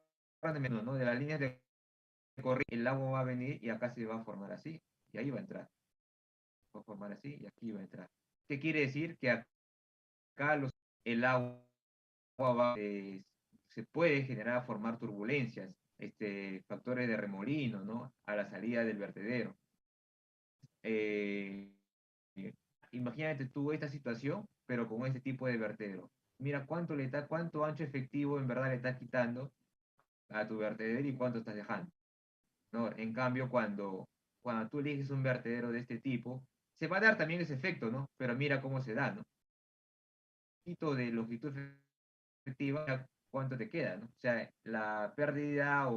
¿no? De las líneas de corriente, el agua va a venir y acá se va a formar así, y ahí va a entrar. Va a formar así y aquí va a entrar. ¿Qué quiere decir? Que acá el agua se puede generar a formar turbulencias, factores de remolino, ¿no? A la salida del vertedero. Imagínate tú esta situación, pero con este tipo de vertedero. Mira cuánto ancho efectivo en verdad le estás quitando a tu vertedero y cuánto estás dejando, ¿no? En cambio, cuando tú eliges un vertedero de este tipo, se va a dar también ese efecto, ¿no? Pero mira cómo se da, ¿no? De longitud efectiva, cuánto te queda, ¿no? O sea, la pérdida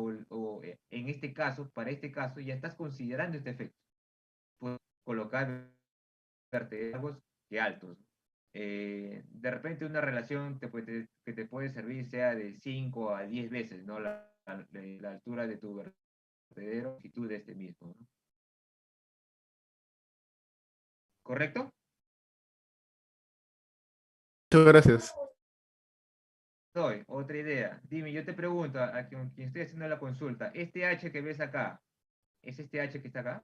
en este caso, para este caso, ya estás considerando este efecto. Puedes colocar vertederos que altos. De repente una relación que te puede servir sea de 5 a 10 veces, ¿no? La altura de tu vertedero y tú de este mismo, ¿no? ¿Correcto?
Muchas gracias.
Otra idea. Dime, yo te pregunto a quien estoy haciendo la consulta, este H que ves acá, ¿es este H que está acá?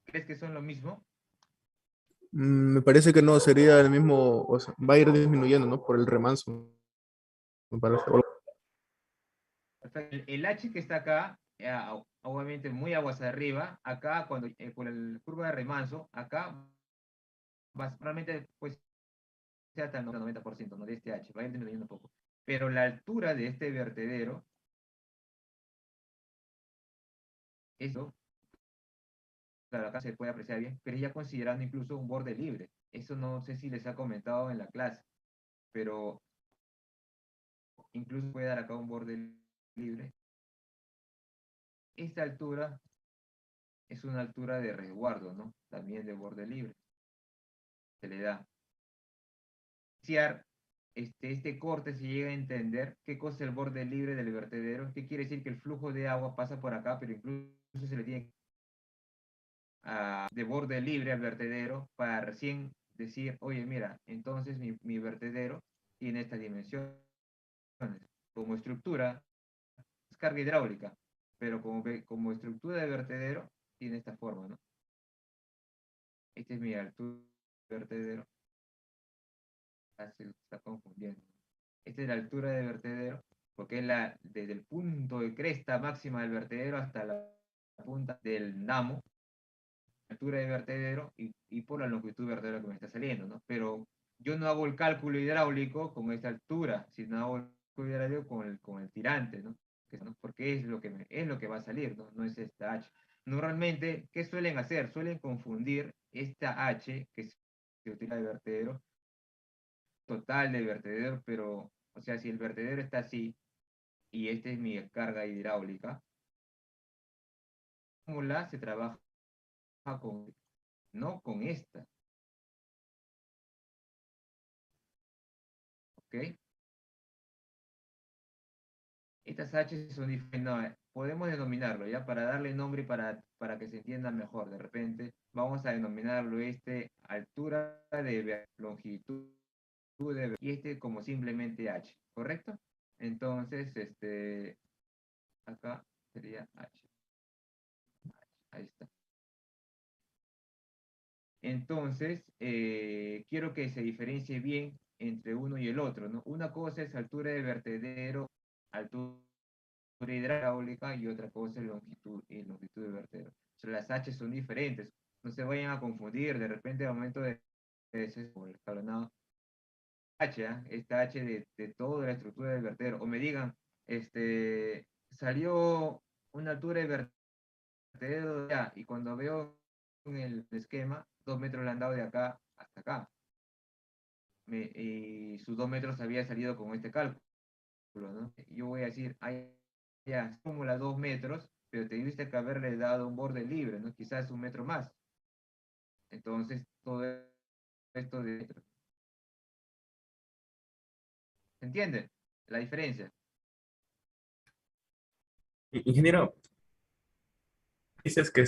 ¿Crees que son lo mismo?
Me parece que no, sería el mismo, o sea, va a ir disminuyendo, ¿no? Por el remanso, me parece.
Perfecto. El H que está acá, obviamente muy aguas arriba, acá por el curva de remanso, acá realmente pues sea hasta el 90%, ¿no? De este H, va a ir disminuyendo un poco. Pero la altura de este vertedero, eso, claro, acá se puede apreciar bien, pero ya considerando incluso un borde libre. Eso no sé si les ha comentado en la clase, pero incluso puede dar acá un borde libre. Esta altura es una altura de resguardo, ¿no? También de borde libre. Se le da. Este corte se llega a entender qué cosa es el borde libre del vertedero, qué quiere decir que el flujo de agua pasa por acá, pero incluso se le tiene de borde libre al vertedero para recién decir, oye, mira, entonces mi vertedero tiene estas dimensiones. Como estructura, es carga hidráulica, pero como estructura de vertedero tiene esta forma, ¿no? Esta es mi altura de vertedero. Se está confundiendo. Esta es la altura de vertedero, porque es desde el punto de cresta máxima del vertedero hasta la punta del namo, altura de vertedero y por la longitud de vertedero que me está saliendo, ¿no? Pero yo no hago el cálculo hidráulico con esta altura, sino hago el cálculo hidráulico con el tirante, ¿no? Porque es lo que va a salir, ¿no? No es esta H. Normalmente, ¿qué suelen hacer? Suelen confundir esta H que se utiliza de vertedero total del vertedero, pero, o sea, si el vertedero está así y esta es mi carga hidráulica, se trabaja con, no con esta, ¿ok? Estas H son diferentes, no, podemos denominarlo, ¿ya? Para darle nombre y para que se entienda mejor, de repente, vamos a denominarlo altura de longitud de, y como simplemente H, ¿correcto? Entonces, acá sería H. Ahí está. Entonces, quiero que se diferencie bien entre uno y el otro, ¿no? Una cosa es altura de vertedero, altura hidráulica, y otra cosa es longitud de vertedero. O sea, las H son diferentes. No se vayan a confundir, de repente al momento de ese por el escalonado, H, esta H de toda la estructura del vertedero, o me digan, salió una altura de vertedero ya, y cuando veo en el esquema, 2 metros le han dado de acá hasta acá. Y sus 2 metros había salido con este cálculo, ¿no? Yo voy a decir, ya, como las 2 metros, pero te tuviste que haberle dado un borde libre, ¿no? Quizás 1 metro más. Entonces, todo esto de metros. ¿Se entiende la diferencia?
Ingeniero, dices que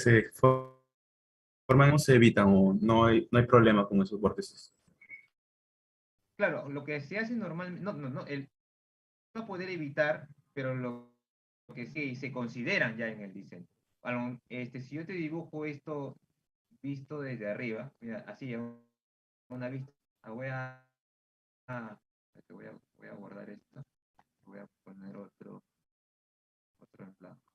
forman o se evitan o no hay problema con esos vórtices.
Claro, lo que se hace normalmente, no, el no poder evitar, pero lo que sí se consideran ya en el diseño. Si yo te dibujo esto visto desde arriba, mira, así, una vista, voy a, voy a guardar esto, voy a poner otro en blanco.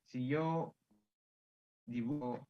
Si yo dibujo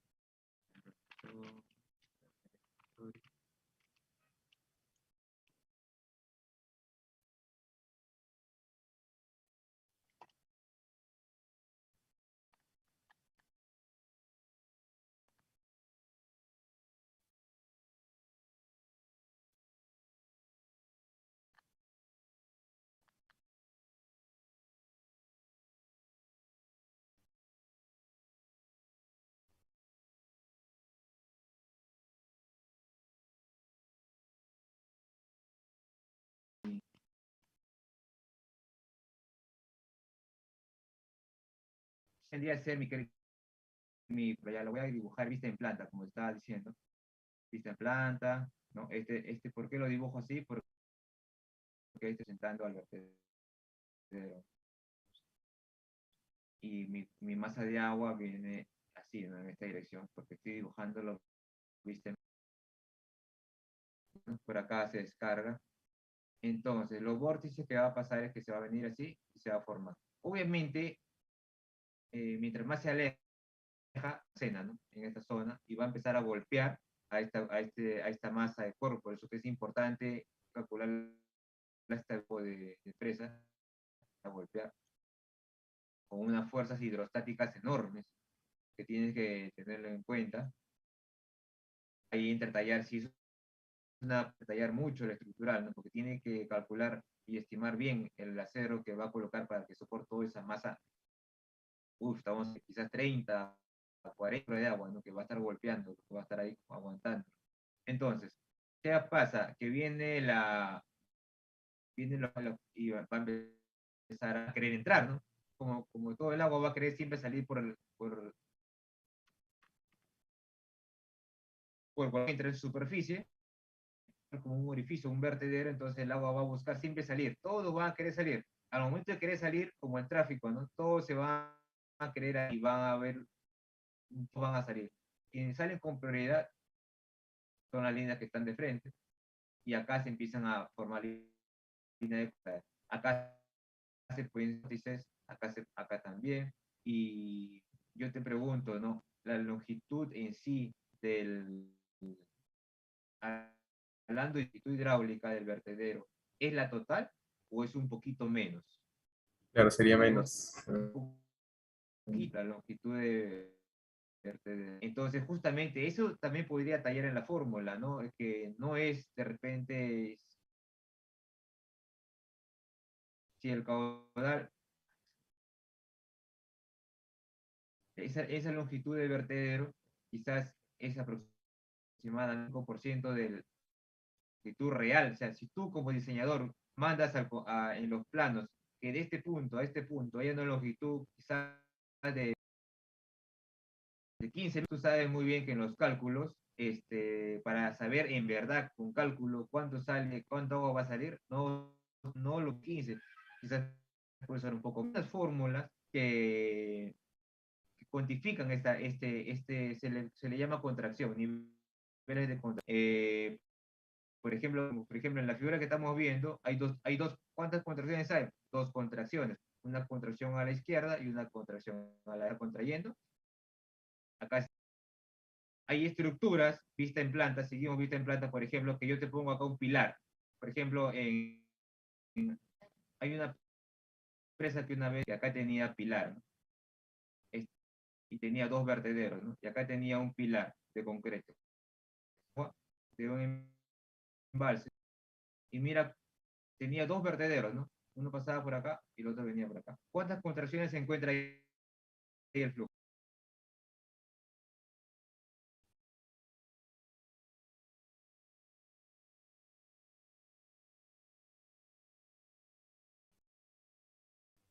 tendría que ser ya lo voy a dibujar vista en planta, como estaba diciendo, vista en planta, ¿no? ¿Por qué lo dibujo así? Porque estoy sentando al vertedero. Y mi masa de agua viene así, ¿no? En esta dirección, porque estoy dibujándolo, viste, ¿no? Por acá se descarga. Entonces, los vórtices que va a pasar es que se va a venir así y se va a formar. Obviamente, mientras más se aleja, ¿no? En esta zona, y va a empezar a golpear a esta masa de cuerpo. Por eso que es importante calcular este tipo de presa a golpear con unas fuerzas hidrostáticas enormes que tienes que tenerlo en cuenta. Ahí intertallar, si es detallar mucho la estructural, ¿no? Porque tiene que calcular y estimar bien el acero que va a colocar para que soporte toda esa masa. Estamos quizás 30 a 40 de agua, ¿no? Que va a estar golpeando, que va a estar ahí aguantando. Entonces, ¿qué pasa? Que viene y va a empezar a querer entrar, ¿no? Como todo el agua va a querer siempre salir por entre superficie, como un orificio, un vertedero, entonces el agua va a buscar siempre salir, todo va a querer salir. Al momento de querer salir, como el tráfico, ¿no? Todo se va a querer y van a ver, van a salir. Quienes salen con prioridad son las líneas que están de frente, y acá se empiezan a formar líneas de contacto. Acá se pueden dices, acá también, y yo te pregunto, ¿no? La longitud en sí del hablando de longitud hidráulica del vertedero, ¿es la total o es un poquito menos?
Claro, sería menos.
Un poquito la longitud de vertedero. Entonces, justamente eso también podría tallar en la fórmula, ¿no? Es que no es de repente si el caudal, esa longitud del vertedero quizás es aproximadamente 5% del longitud real. O sea, si tú como diseñador mandas en los planos que de este punto a este punto hay una longitud quizás de 15, tú sabes muy bien que en los cálculos, para saber en verdad con cálculo cuánto sale, cuánto agua va a salir, no los 15, quizás puede ser un poco más fórmulas que cuantifican se le llama contracción, niveles de contracción. Por ejemplo, en la figura que estamos viendo, ¿cuántas contracciones hay? Dos contracciones, una contracción a la izquierda y una contracción a la contrayendo. Acá hay estructuras vista en planta, seguimos vista en planta, por ejemplo, que yo te pongo acá un pilar. Por ejemplo, hay una presa que una vez que acá tenía pilar, ¿no? Y tenía dos vertederos, ¿no? Y acá tenía un pilar de concreto, de un embalse. Y mira, tenía dos vertederos, ¿no? Uno pasaba por acá y el otro venía por acá. ¿Cuántas contracciones se encuentra ahí el flujo?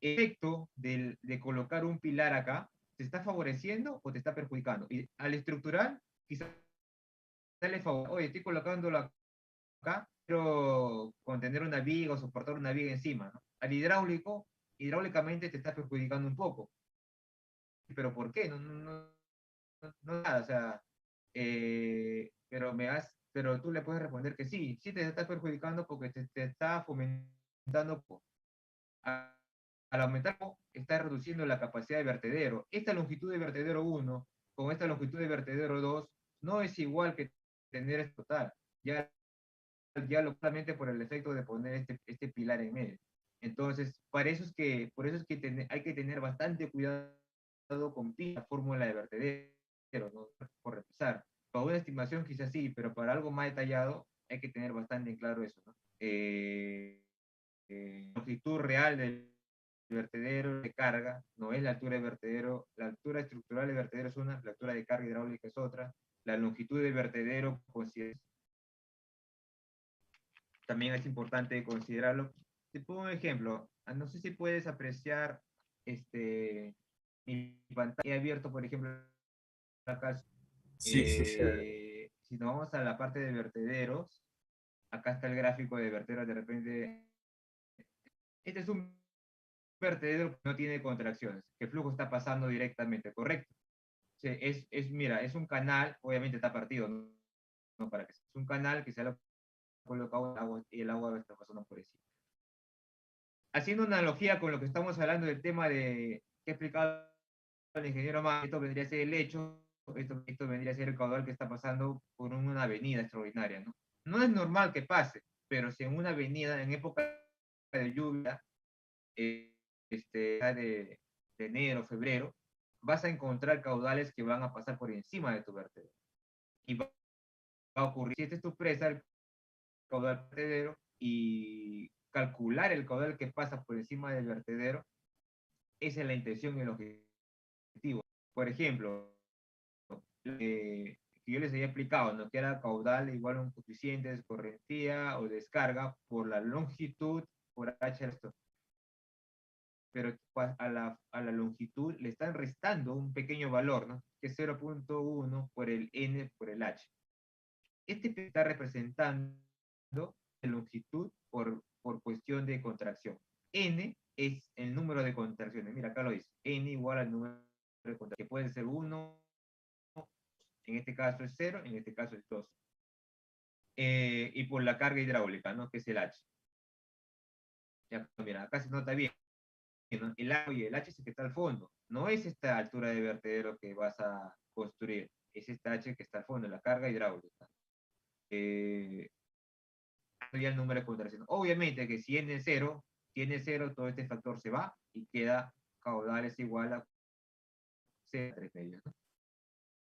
El efecto de colocar un pilar acá, ¿te está favoreciendo o te está perjudicando? Y al estructural, quizás le favorece. Oye, estoy colocándolo acá, pero contener una viga o soportar una viga encima, ¿no? Al hidráulico, hidráulicamente te está perjudicando un poco. ¿Pero por qué? No nada, o sea, pero tú le puedes responder que sí, sí te está perjudicando porque te está fomentando. A- Al aumentar, está reduciendo la capacidad de vertedero. Esta longitud de vertedero 1 con esta longitud de vertedero 2 no es igual que tener esto total. Ya solamente por el efecto de poner este pilar en medio. Entonces, por eso es que hay que tener bastante cuidado con la fórmula de vertedero, ¿no? Por repasar. Para una estimación quizás sí, pero para algo más detallado hay que tener bastante en claro eso, ¿no? Longitud real del vertedero de carga, no es la altura del vertedero, la altura estructural del vertedero es una, la altura de carga hidráulica es otra, la longitud del vertedero también es importante considerarlo. Te pongo un ejemplo, no sé si puedes apreciar mi pantalla. He abierto, por ejemplo, acá,
Sí, sí, sí.
si nos vamos a la parte de vertederos, acá está el gráfico de vertederos, de repente, este es un vertedero que no tiene contracciones, que el flujo está pasando directamente, ¿correcto? Sí, mira, es un canal, obviamente está partido, ¿no? Para que es un canal que se ha colocado el agua, y el agua está pasando por encima. Haciendo una analogía con lo que estamos hablando del tema de que ha explicado el ingeniero Más, esto vendría a ser el hecho esto vendría a ser el caudal que está pasando por una avenida extraordinaria, ¿no? No es normal que pase, pero si en una avenida en época de lluvia, eh, de enero, febrero, vas a encontrar caudales que van a pasar por encima de tu vertedero. Y va a ocurrir, si esta es tu presa, el caudal vertedero, y calcular el caudal que pasa por encima del vertedero, esa es la intención y el objetivo. Por ejemplo, que yo les había explicado, ¿no? Que era caudal igual a un coeficiente de escorrentía o descarga por la longitud por h, pero a la longitud le están restando un pequeño valor, ¿no? Que es 0.1 por el n por el h. Este está representando la longitud por cuestión de contracción. N es el número de contracciones. Mira, acá lo dice. N igual al número de contracciones, que puede ser 1, en este caso es 0, en este caso es 2. Y por la carga hidráulica, ¿no? Que es el H. Ya, mira, acá se nota bien, ¿no? El agua y el H es el que está al fondo. No es esta altura de vertedero que vas a construir, es esta H que está al fondo, la carga hidráulica. Ya el número de contracciones. Obviamente que si n es 0, todo este factor se va y queda caudales igual a 0,3 medios, ¿no?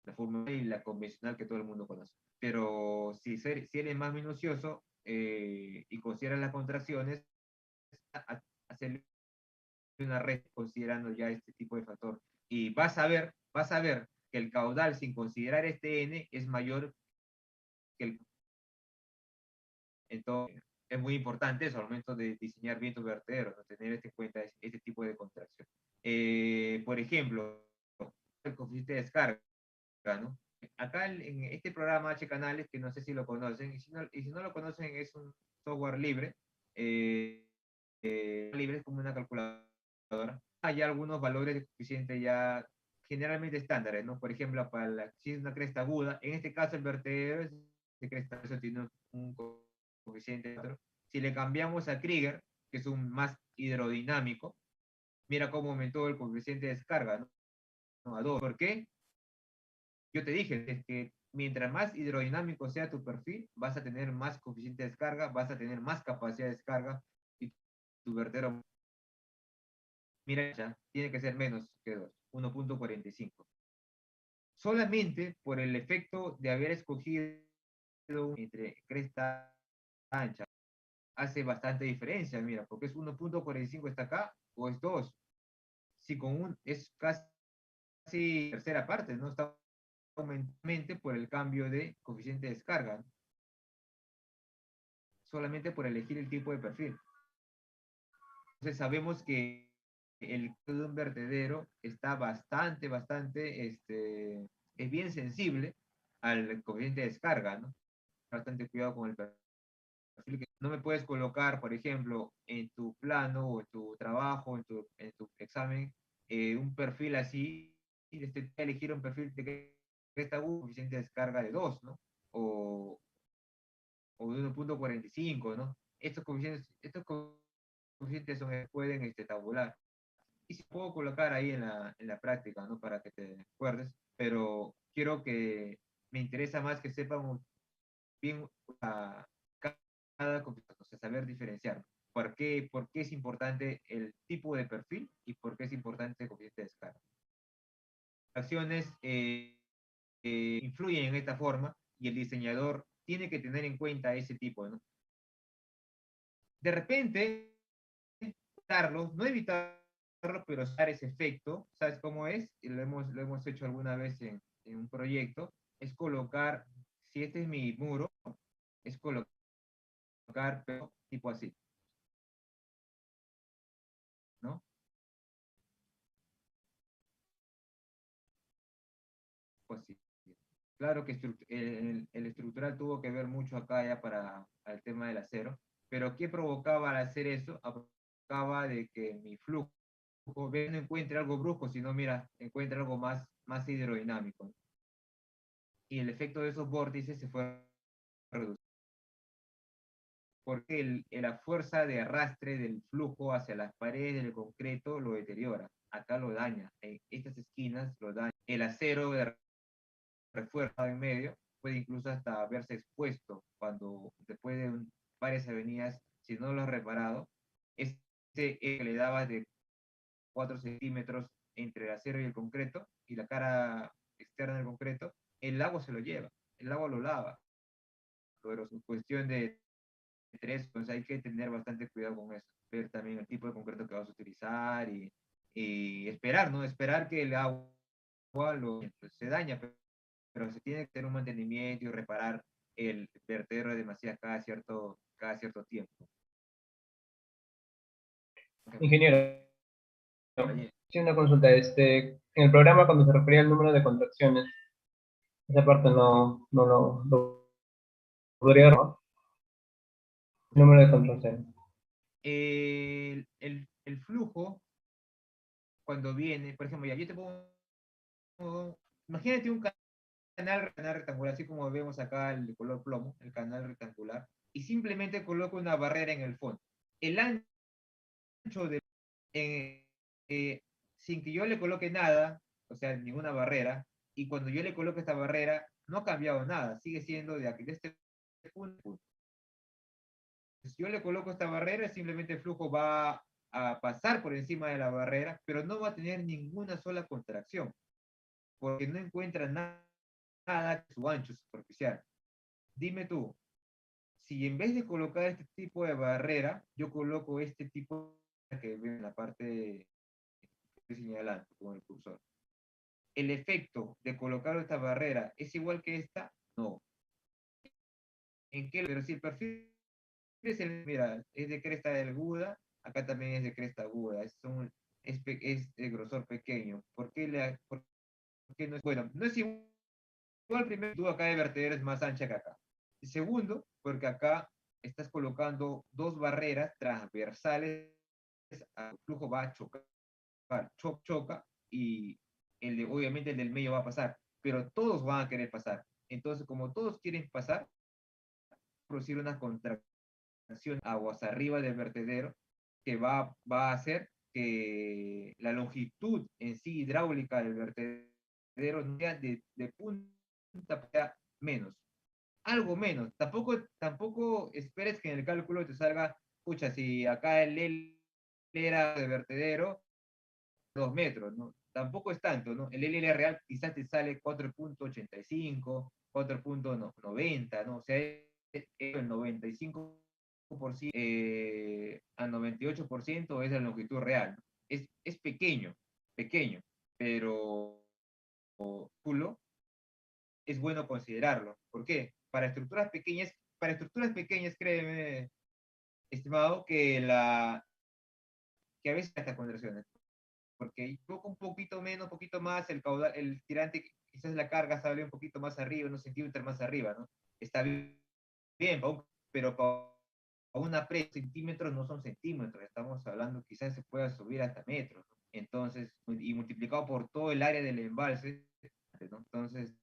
La fórmula y la convencional que todo el mundo conoce. Pero si eres más minucioso y consideras las contracciones, hacerle una red considerando ya este tipo de factor. Y vas a ver que el caudal sin considerar este n es mayor que el... Entonces, es muy importante eso al momento de diseñar bien tus vertederos, ¿no? Tener en cuenta este tipo de contracción. Por ejemplo, el coeficiente de descarga, ¿no? Acá en este programa H Canales, que no sé si lo conocen, y si no lo conocen, es un software libre. Libre es como una calculadora. Hay algunos valores de coeficiente ya generalmente estándares, ¿no? Por ejemplo, si es una cresta aguda, en este caso el vertedero es de cresta, eso tiene un coeficiente 4. Si le cambiamos a Krieger, que es un más hidrodinámico, mira cómo aumentó el coeficiente de descarga, ¿no? A 2. ¿Por qué? Yo te dije, es que mientras más hidrodinámico sea tu perfil, vas a tener más coeficiente de descarga, vas a tener más capacidad de descarga y tu vertedero, mira, ya, tiene que ser menos que 2, 1.45. Solamente por el efecto de haber escogido entre cresta ancha, hace bastante diferencia, mira, porque es 1.45 está acá o es 2. Si con es casi tercera parte, ¿no? Está aumentamente por el cambio de coeficiente de descarga, ¿no? Solamente por elegir el tipo de perfil. Entonces sabemos que el de un vertedero está bastante, es bien sensible al coeficiente de descarga, ¿no? Bastante cuidado con el perfil. No me puedes colocar, por ejemplo, en tu plano o en tu trabajo, en tu examen, un perfil así, y elegir un perfil de cresta coeficiente de descarga de 2, ¿no? O de 1.45, ¿no? Estos coeficientes pueden tabular. Y si puedo colocar ahí en la práctica, ¿no? Para que te acuerdes, pero quiero que me interesa más que sepan bien cada coeficiente, o sea, saber diferenciar. ¿Por qué es importante el tipo de perfil y por qué es importante el coeficiente de descarga? Acciones influyen en esta forma y el diseñador tiene que tener en cuenta ese tipo, ¿no? De repente, no evitarlo, pero usar ese efecto, ¿sabes cómo es? Y lo hemos hecho alguna vez en un proyecto, es colocar, si este es mi muro, es colocar tipo así, ¿no? Pues sí. Claro que el estructural tuvo que ver mucho acá ya para el tema del acero, pero ¿qué provocaba al hacer eso? Provocaba de que mi flujo no encuentre algo brusco, sino mira, encuentra algo más hidrodinámico, ¿no? Y el efecto de esos vórtices se fue reduciendo. Porque la fuerza de arrastre del flujo hacia las paredes del concreto lo deteriora. Acá lo daña. En estas esquinas lo daña. El acero de refuerzo en medio, puede incluso hasta verse expuesto cuando después de varias avenidas, si no lo has reparado, este que le daba de 4 centímetros entre el acero y el concreto, y la cara externa del concreto, el agua se lo lleva, el agua lo lava, pero es cuestión de tres, entonces hay que tener bastante cuidado con eso, ver también el tipo de concreto que vas a utilizar y esperar, ¿no? Esperar que el agua pues, se daña, pero se tiene que tener un mantenimiento y reparar el vertedero de demasía cada cierto tiempo.
Ingeniero,
Allí.
sí, una consulta. En el programa, cuando se refería al número de contracciones, esa parte no lo podría, ¿no? Número de contracciones.
El flujo, cuando viene, por ejemplo, ya yo te pongo, imagínate un canal rectangular, así como vemos acá el de color plomo, el canal rectangular, y simplemente coloco una barrera en el fondo. El ancho de, eh, eh, sin que yo le coloque nada, o sea, ninguna barrera, y cuando yo le coloco esta barrera, no ha cambiado nada, sigue siendo de aquí, de este punto. Si yo le coloco esta barrera, simplemente el flujo va a pasar por encima de la barrera, pero no va a tener ninguna sola contracción, porque no encuentra nada que su ancho superficial. Dime tú, si en vez de colocar este tipo de barrera, yo coloco este tipo que veo en la parte que estoy señalando con el cursor, ¿el efecto de colocar esta barrera es igual que esta? No. ¿En qué? Pero si el perfil mira, es de cresta aguda, acá también es de cresta aguda, es de grosor pequeño. ¿Por qué no es? Bueno, no es igual primero, tú acá de vertedero es más ancha que acá. Y segundo, porque acá estás colocando dos barreras transversales, el flujo va a chocar, choca, y obviamente el del medio va a pasar, pero todos van a querer pasar. Entonces, como todos quieren pasar, producir una contracción aguas arriba del vertedero que va a hacer que la longitud en sí hidráulica del vertedero sea de punta para menos, algo menos. Tampoco esperes que en el cálculo te salga, pucha, si acá el L era de vertedero, 2 metros, ¿no? Tampoco es tanto, ¿no? El LL real quizás te sale 4.85, 4.90, ¿no? O sea, el 95% al 98% es la longitud real. Es pequeño, pero culo es bueno considerarlo. ¿Por qué? Para estructuras pequeñas, créeme, estimado, que a veces hasta contracciones, porque un poquito menos, un poquito más, el caudal, el tirante, quizás la carga sale un poquito más arriba, unos centímetros más arriba, ¿no? Está bien, pero para una presa, centímetros no son centímetros, estamos hablando, quizás se pueda subir hasta metros, ¿no? Entonces, y multiplicado por todo el área del embalse, ¿no? Entonces,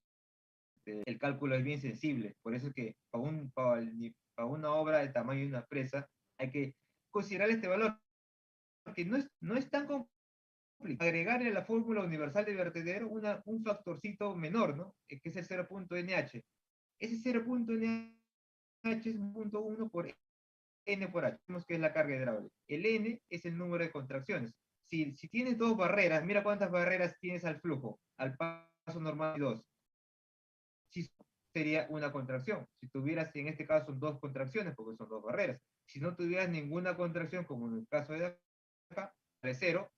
el cálculo es bien sensible, por eso es que para una obra del tamaño de una presa hay que considerar este valor, porque no es tan complicado agregarle a la fórmula universal de vertedero un factorcito menor, ¿no? Que es el 0.nh. Ese 0.nh es 0.1 por n por h, que es la carga hidráulica. El n es el número de contracciones. Si tienes dos barreras, mira cuántas barreras tienes al flujo, al paso normal y dos. Si sería una contracción. Si tuvieras, en este caso, dos contracciones, porque son dos barreras. Si no tuvieras ninguna contracción, como en el caso de acá, de cero,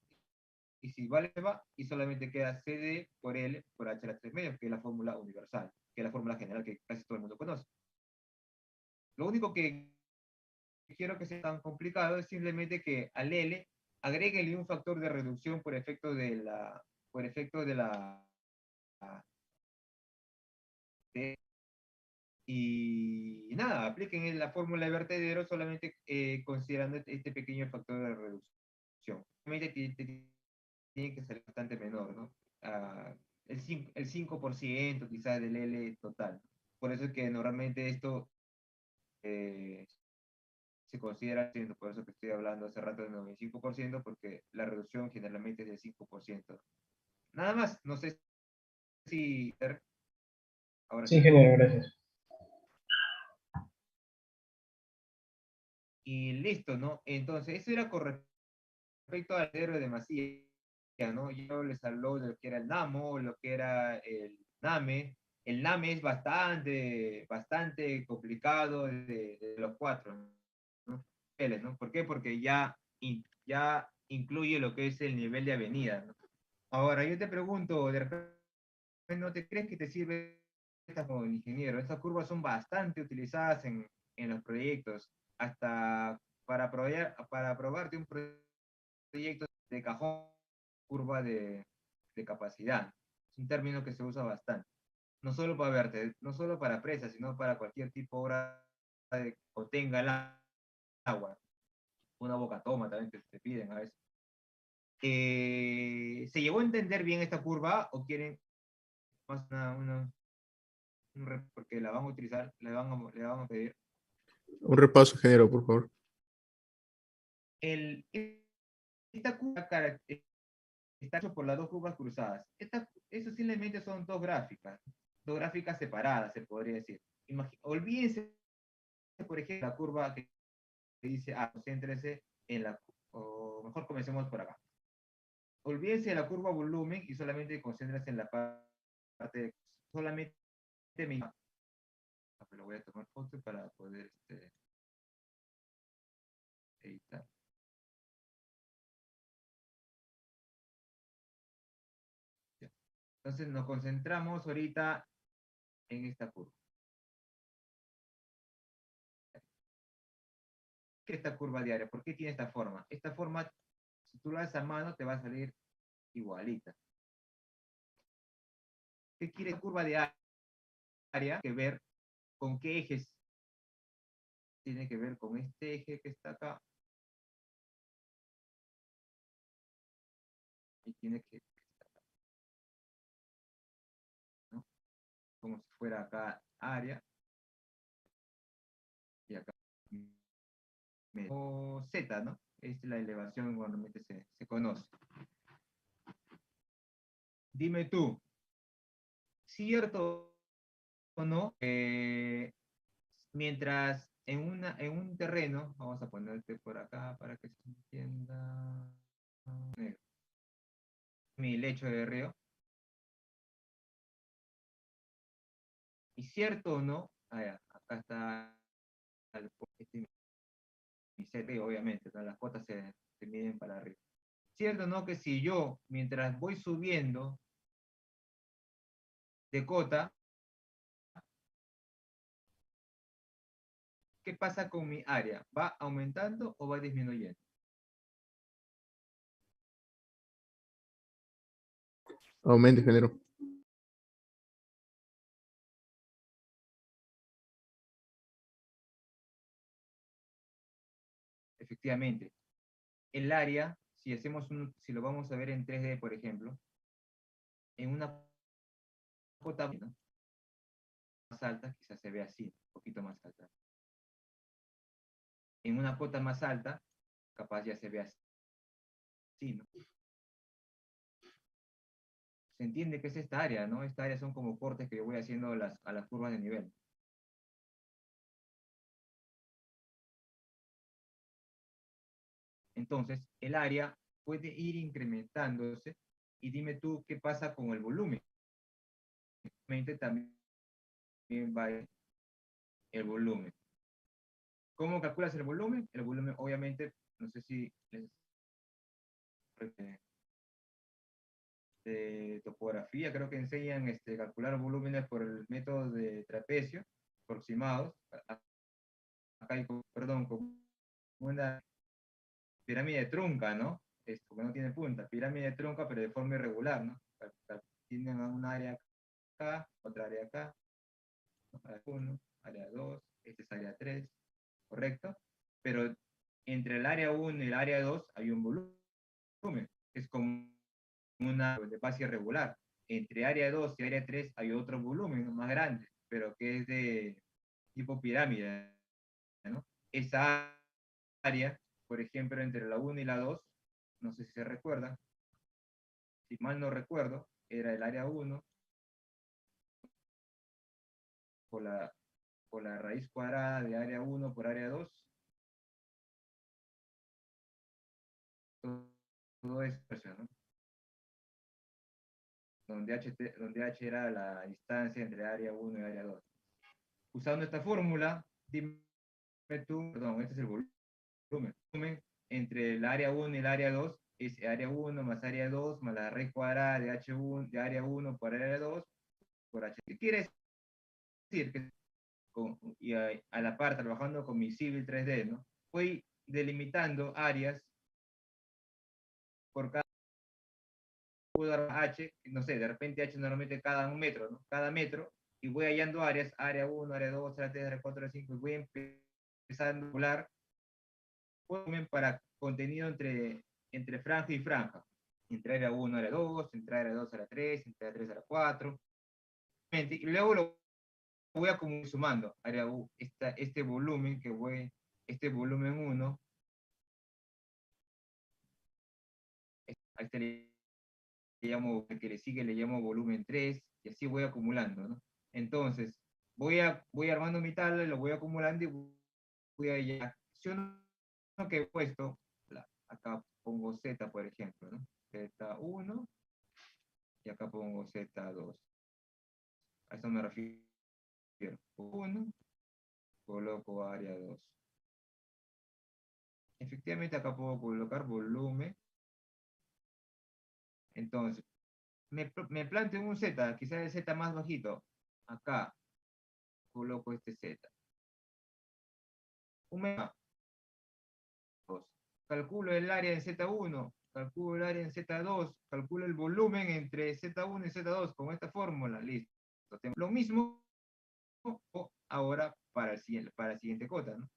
y si vale va, y solamente queda CD por L por H a la 3 medios, que es la fórmula universal, que es la fórmula general que casi todo el mundo conoce. Lo único que quiero que sea tan complicado es simplemente que al L agréguele un factor de reducción por efecto de la y nada, apliquen la fórmula de vertedero solamente considerando este pequeño factor de reducción. Obviamente tiene que ser bastante menor, ¿no? El 5% quizás del L total. Por eso es que normalmente esto se considera, por eso que estoy hablando hace rato del 95%, porque la reducción generalmente es del 5%. Nada más, no sé si Ahora
Sí,
sí.
ingeniero, gracias.
Y listo, ¿no? Entonces, eso era con respecto al héroe de Masía, ¿no? Yo les habló de lo que era el Namo, lo que era el Name. El Name es bastante complicado de los cuatro, ¿no? ¿No? ¿Por qué? Porque ya incluye lo que es el nivel de avenida, ¿no? Ahora, yo te pregunto, de repente, ¿no te crees que te sirve esta como ingeniero? Estas curvas son bastante utilizadas en los proyectos, hasta para aprobarte un proyecto de cajón, curva de capacidad. Es un término que se usa bastante. No solo para verte, no solo para presas, sino para cualquier tipo de obra que contenga el agua. Una boca toma también que te piden a veces. ¿Se llegó a entender bien esta curva o quieren más porque la van a utilizar, le van a pedir?
Un repaso, ingeniero, por favor.
Esta curva está hecho por las dos curvas cruzadas. Eso simplemente son dos gráficas separadas, se podría decir. Olvídense, por ejemplo, la curva que dice, concéntrese en o mejor comencemos por acá. Olvídense de la curva volumen y solamente concéntrense en la parte de, solamente pero voy a tomar foto para poder editar. Ya. Entonces nos concentramos ahorita en esta curva. ¿Qué es esta curva diaria? ¿Por qué tiene esta forma? Esta forma, si tú la haces a mano, te va a salir igualita. ¿Qué quiere esta curva diaria? Que ver con qué ejes. Tiene que ver con este eje que está acá. Y tiene que estar acá, ¿no? Como si fuera acá área. Y acá o Z, ¿no? Es la elevación que normalmente se conoce. Dime tú, ¿cierto o no? Mientras en un terreno, vamos a ponerte por acá para que se entienda. Mi lecho de río. ¿Y cierto o no? Acá está mi CT, obviamente, ¿no? Las cuotas se miden para arriba. ¿Cierto o no que si yo, mientras voy subiendo de cota, ¿qué pasa con mi área? ¿Va aumentando o va disminuyendo?
Aumenta, ingeniero.
Efectivamente. El área, si lo vamos a ver en 3D, por ejemplo, en una cota, ¿no?, más alta, quizás se ve así, un poquito más alta. En una cota más alta, capaz ya se ve así, ¿no? Se entiende que es esta área, ¿no? Esta área son como cortes que yo voy haciendo a las curvas de nivel. Entonces, el área puede ir incrementándose y dime tú qué pasa con el volumen. También va el volumen. ¿Cómo calculas el volumen? El volumen, obviamente, no sé si de topografía, creo que enseñan calcular volúmenes por el método de trapecio, aproximados. Acá hay, perdón, como una pirámide trunca, ¿no? Esto, que no tiene punta, pirámide trunca, pero de forma irregular, ¿no? Tienen un área acá, otra área acá, ¿no? Área 1, área 2, este es área 3, ¿correcto? Pero entre el área 1 y el área 2 hay un volumen, es como una de base irregular. Entre área 2 y área 3 hay otro volumen más grande, pero que es de tipo pirámide, ¿no? Esa área, por ejemplo, entre la 1 y la 2, no sé si se recuerda, si mal no recuerdo, era el área 1, por la raíz cuadrada de área 1 por área 2. Todo eso, ¿no? Donde H era la distancia entre área 1 y área 2. Usando esta fórmula, dime tú, perdón, este es el volumen. El volumen entre el área 1 y el área 2 es área 1 más área 2 más la raíz cuadrada de H1, de área 1 por área 2 por H. ¿Qué quiere decir? Que y a la par, trabajando con mi Civil 3D, ¿no? Voy delimitando áreas por cada H, no sé, de repente H normalmente cada un metro, ¿no? Cada metro, y voy hallando áreas, área 1, área 2, área 3, área 4, área 5, y voy empezando a calcular volumen para contenido entre franja y franja. Entre área 1, área 2, entre área 2, área 3, entre área 3, área 4. Y luego lo voy a como sumando área U, este volumen que voy, este volumen 1, a este le llamo, el que le sigue le llamo volumen 3, y así voy acumulando, ¿no? Entonces, voy armando mi tabla, lo voy acumulando y voy a ya, si uno que he puesto, acá pongo Z, por ejemplo, ¿no? Z1, y acá pongo Z2. A eso me refiero. 1, coloco área 2. Efectivamente, acá puedo colocar volumen. Entonces, me planteo un Z, quizás el Z más bajito. Acá coloco este Z. Un mega. Calculo el área en Z1, calculo el área en Z2, calculo el volumen entre Z1 y Z2 con esta fórmula. Listo. Tengo lo mismo ahora para la siguiente cota, ¿no?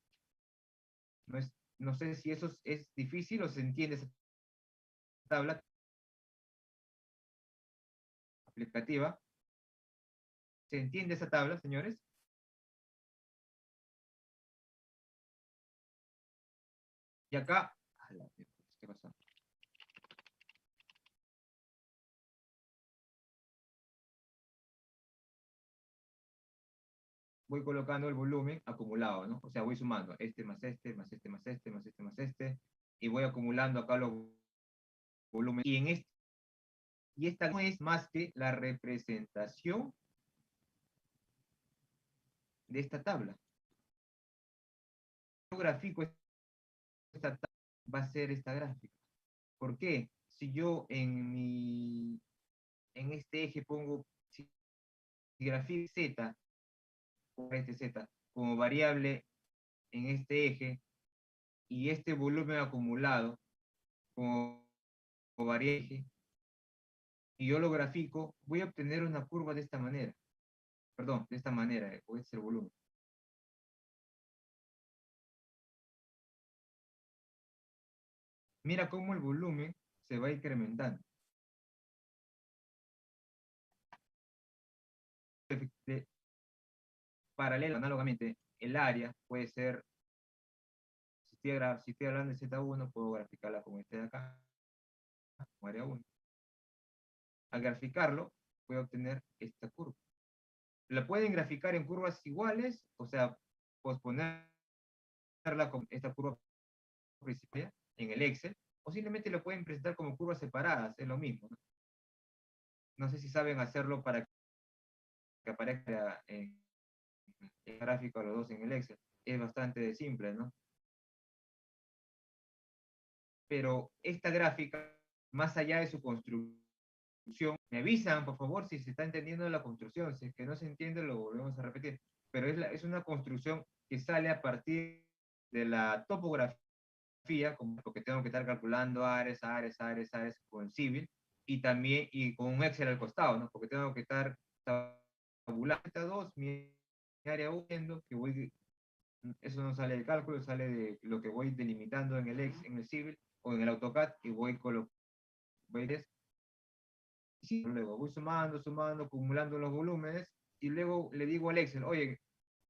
No sé si eso es difícil o se entiende esa tabla aplicativa. ¿Se entiende esa tabla, señores? Y acá, ¿qué pasó? Voy colocando el volumen acumulado, ¿no? O sea, voy sumando este más este, más este, más este, más este, más este, y voy acumulando acá los volúmenes. Y esta no es más que la representación de esta tabla. Yo grafico esta tabla, va a ser esta gráfica. ¿Por qué? Si yo en este eje pongo, si grafico Z, por este Z, como variable en este eje, y este volumen acumulado como variable, y yo lo grafico, voy a obtener una curva de esta manera. Perdón, de esta manera, puede ser volumen. Mira cómo el volumen se va incrementando. Paralelo, análogamente, el área puede ser, si estoy hablando de Z1, puedo graficarla como este de acá, como área 1. Al graficarlo, voy a obtener esta curva. La pueden graficar en curvas iguales, o sea, posponerla con esta curva principal en el Excel, o simplemente lo pueden presentar como curvas separadas, es lo mismo, ¿no? No sé si saben hacerlo para que aparezca en el gráfico los dos en el Excel. Es bastante simple, ¿no? Pero esta gráfica, más allá de su construcción, me avisan, por favor, si se está entendiendo la construcción. Si es que no se entiende, lo volvemos a repetir. Pero es una construcción que sale a partir de la topografía, porque tengo que estar calculando áreas con Civil, y también y con un Excel al costado, ¿no? Porque tengo que estar tabulando dos, mi área 1, que voy, eso no sale de cálculo, sale de lo que voy delimitando en el Civil o en el AutoCAD, y voy colocando, luego voy sumando, acumulando los volúmenes, y luego le digo al Excel, oye,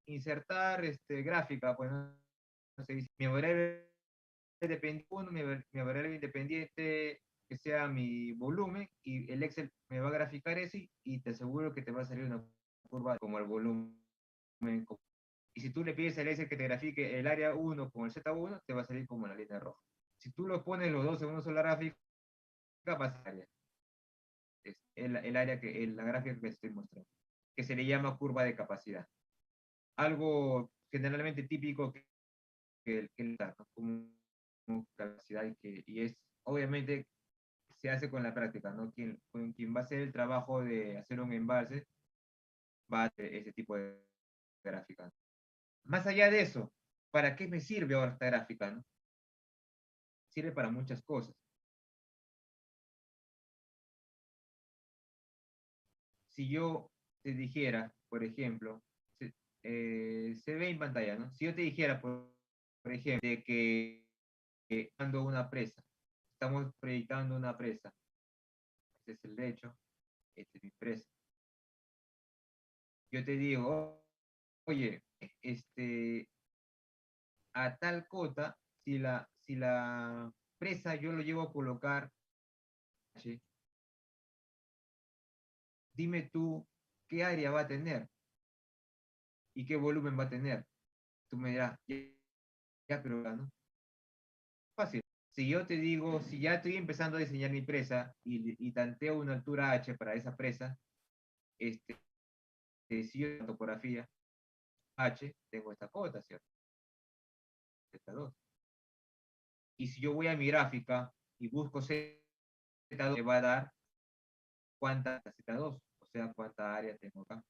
insertar gráfica, pues no sé, mi variable independiente, mi variable independiente que sea mi volumen, y el Excel me va a graficar ese, y te aseguro que te va a salir una curva como el volumen Y si tú le pides al Excel que te grafique el área 1 con el Z1, te va a salir como la línea roja. Si tú los pones los dos en una sola gráfica, va a ser área. Es el área la gráfica que estoy mostrando, que se le llama curva de capacidad. Algo generalmente típico que ¿no? como capacidad y es, obviamente, se hace con la práctica, ¿no? Quien va a hacer el trabajo de hacer un embalse va a hacer ese tipo de gráfica. Más allá de eso, ¿para qué me sirve ahora esta gráfica, no? Sirve para muchas cosas. Si yo te dijera, por ejemplo, se ve en pantalla, ¿no? Si yo te dijera, por ejemplo, de que dando una presa, estamos proyectando una presa, este es el lecho, este es mi presa. Yo te digo, oye, a tal cota, si la presa yo lo llevo a colocar, ¿sí? Dime tú qué área va a tener y qué volumen va a tener. Tú me dirás, ya, pero ¿no? Fácil. Si yo te digo, si ya estoy empezando a diseñar mi presa y tanteo una altura H para esa presa, si yo la topografía H, tengo esta cota, ¿cierto? Esta 2. Y si yo voy a mi gráfica y busco Z2, me va a dar cuánta Z2, o sea, cuánta área tengo acá.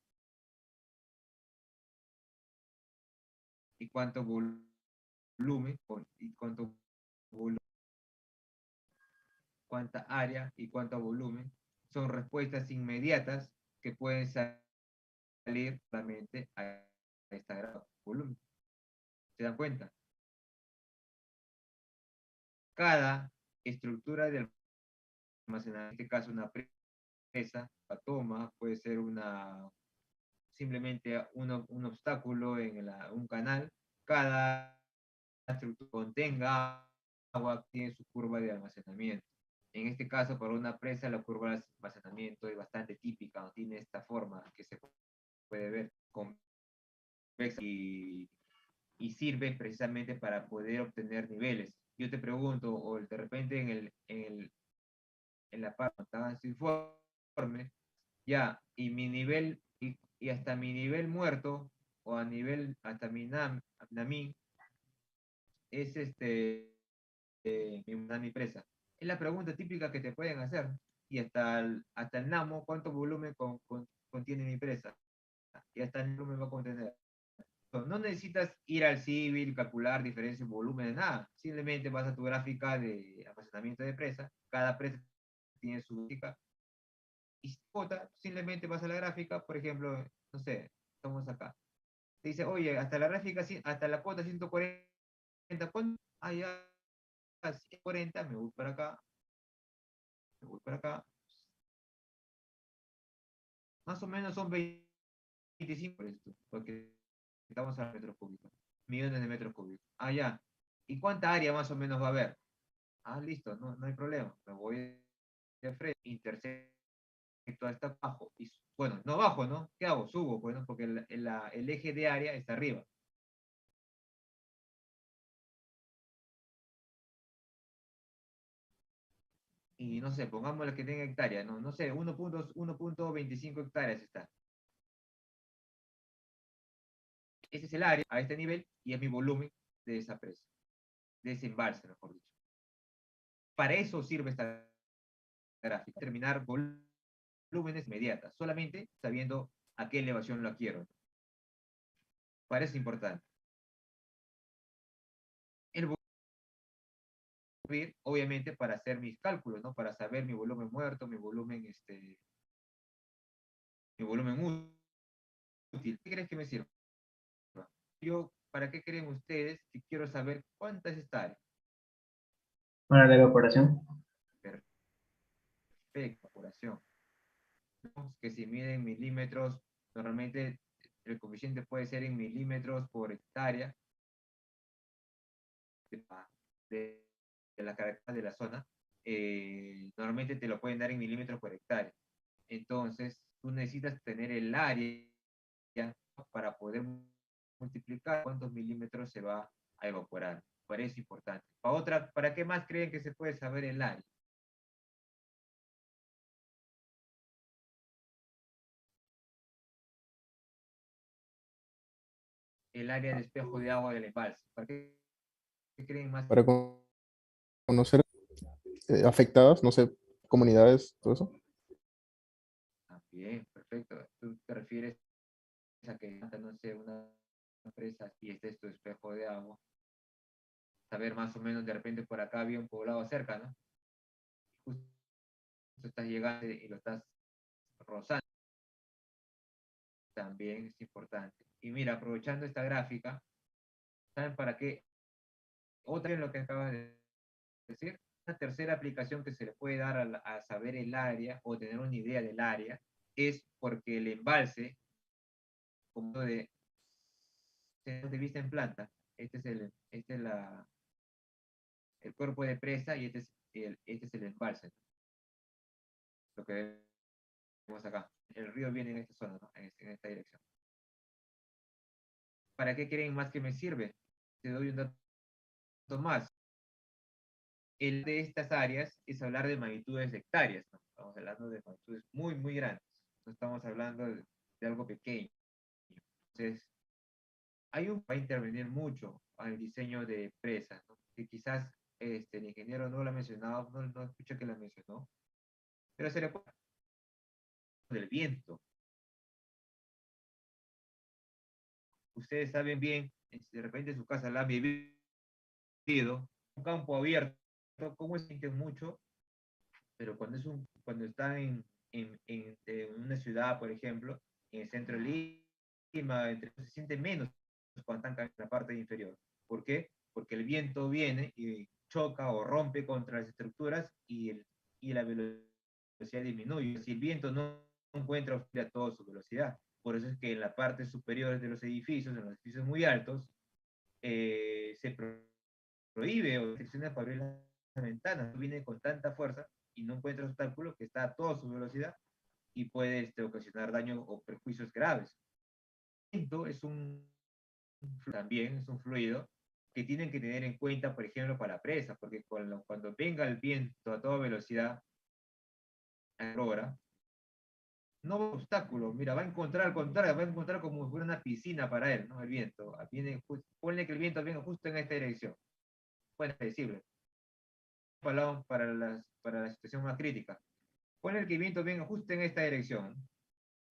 Y cuánto volumen, y cuánto volumen, cuánta área y cuánto volumen. Son respuestas inmediatas que pueden salir solamente a esta grado volumen. ¿Se dan cuenta? Cada estructura de almacenamiento, en este caso una presa, la toma, puede ser simplemente un obstáculo en un canal. Cada estructura contenga agua tiene su curva de almacenamiento. En este caso, para una presa, la curva de almacenamiento es bastante típica, ¿no? Tiene esta forma que se puede ver convexa y sirve precisamente para poder obtener niveles. Yo te pregunto, o de repente en la parte de su informe, ya, y mi nivel, y hasta mi nivel muerto, o a nivel, hasta mi NAMI, es mi presa. Es la pregunta típica que te pueden hacer. Y hasta el NAMO, ¿cuánto volumen contiene mi presa? Y hasta el volumen va a contener. No necesitas ir al civil, calcular diferencia en volumen, de nada. Simplemente vas a tu gráfica de almacenamiento de presa. Cada presa tiene su gráfica. Y simplemente vas a la gráfica, por ejemplo, no sé, estamos acá. Te dice, oye, hasta la gráfica, hasta la cuota 140, ¿cuánto? Ah, ya, 140, me voy para acá, me voy para acá. Más o menos son 25 por esto, porque estamos a metros cúbicos, millones de metros cúbicos. Ah, ya. ¿Y cuánta área más o menos va a haber? Ah, listo, no hay problema. Me voy de frente, intersecto hasta abajo. Y, bueno, no bajo, ¿no? ¿Qué hago? Subo, bueno, porque el eje de área está arriba. Y no sé, pongámosle que tenga hectáreas, no sé, 1.25 hectáreas está. Ese es el área a este nivel y es mi volumen de esa presa, de ese embalse, mejor dicho. Para eso sirve esta gráfica, determinar volúmenes inmediatas, solamente sabiendo a qué elevación lo quiero. Para eso es importante. El volumen, obviamente, para hacer mis cálculos, ¿no? Para saber mi volumen muerto, mi volumen útil. ¿Qué crees que me sirve? ¿Para qué creen ustedes que quiero saber cuánta es esta área?
Para la evaporación.
Perfecto, evaporación. Que si mide en milímetros, normalmente el coeficiente puede ser en milímetros por hectárea de la característica de la zona. Normalmente te lo pueden dar en milímetros por hectárea. Entonces, tú necesitas tener el área para poder multiplicar cuántos milímetros se va a evaporar. Por eso es importante. ¿Para qué más creen que se puede saber el área? El área de espejo de agua del embalse. ¿Para qué creen más?
Para conocer afectadas, no sé, comunidades, todo eso.
Bien, perfecto. Tú te refieres a que, no sé, una empresa y este es tu espejo de agua. Saber más o menos, de repente por acá había un poblado cerca, ¿no? Justo estás llegando y lo estás rozando. También es importante. Y mira, aprovechando esta gráfica, ¿saben para qué? Otra es lo que acabas de decir. Una tercera aplicación que se le puede dar a saber el área o tener una idea del área es porque el embalse, como de vista en planta, este es el cuerpo de presa y este es el embalse. Lo que vemos acá. El río viene en esta zona, ¿no? En esta dirección. ¿Para qué creen más que me sirve? Te doy un dato más. El de estas áreas es hablar de magnitudes de hectáreas, ¿no? Estamos hablando de magnitudes muy, muy grandes. No estamos hablando de algo pequeño. Entonces, va a intervenir mucho al diseño de presas, ¿no? Que quizás el ingeniero no lo ha mencionado, no escucho que lo mencionó, pero se le puede hablar del viento. Ustedes saben bien, de repente su casa la han vivido, un campo abierto, cómo sienten mucho, pero cuando están en una ciudad, por ejemplo, en el centro de Lima, se siente menos cuando están en la parte inferior. ¿Por qué? Porque el viento viene y choca o rompe contra las estructuras y la velocidad disminuye. Si el viento no encuentra a toda su velocidad, por eso es que en la parte superior de los edificios, en los edificios muy altos, se prohíbe o restricciona para abrir las ventanas. Viene con tanta fuerza y no encuentra obstáculos que está a toda su velocidad y puede ocasionar daños o perjuicios graves. El viento también es un fluido que tienen que tener en cuenta, por ejemplo, para la presa, porque cuando venga el viento a toda velocidad, ahora, no va a obstáculo, mira, va a encontrar al contrario, va a encontrar como si fuera una piscina para él, ¿no? El viento. Ponle que el viento venga justo en esta dirección. Bueno, es predecible. Para la situación más crítica. Ponle que el viento venga justo en esta dirección.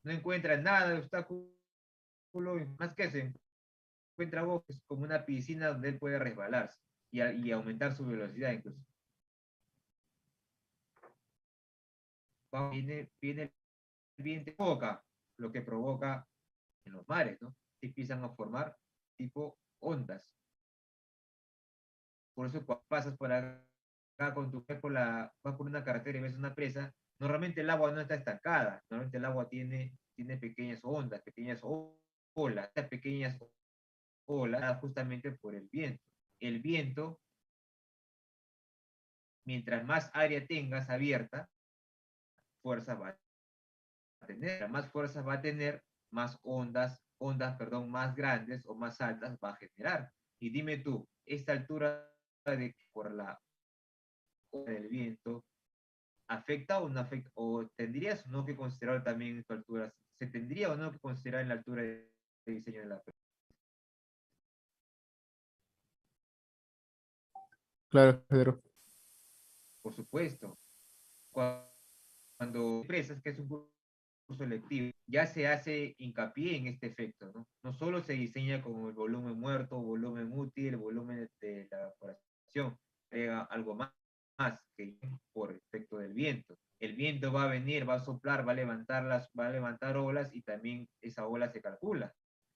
No encuentra nada de obstáculo, más que se encuentra bosques como una piscina donde él puede resbalarse y aumentar su velocidad incluso. Viene el viento boca, lo que provoca en los mares, ¿no? Se empiezan a formar tipo ondas. Por eso cuando pasas por acá con tu pez vas por una carretera y ves una presa, normalmente el agua no está estancada, normalmente el agua tiene pequeñas ondas, pequeñas olas, estas pequeñas olas justamente por el viento. El viento, mientras más área tengas abierta, fuerza va a tener, más fuerza va a tener, más ondas, más grandes o más altas va a generar. Y dime tú, esta altura por la onda del viento, ¿afecta o no afecta? ¿O tendrías o no que considerar también en tu altura? ¿Se tendría o no que considerar en la altura de diseño de la presa?
Claro, Pedro.
Por supuesto. Cuando empresas, que es un curso lectivo, ya se hace hincapié en este efecto, ¿no? No solo se diseña como el volumen muerto, volumen útil, volumen de la evaporación, agrega algo más que por efecto del viento. El viento va a venir, va a soplar, va a levantar olas y también esa ola se calcula.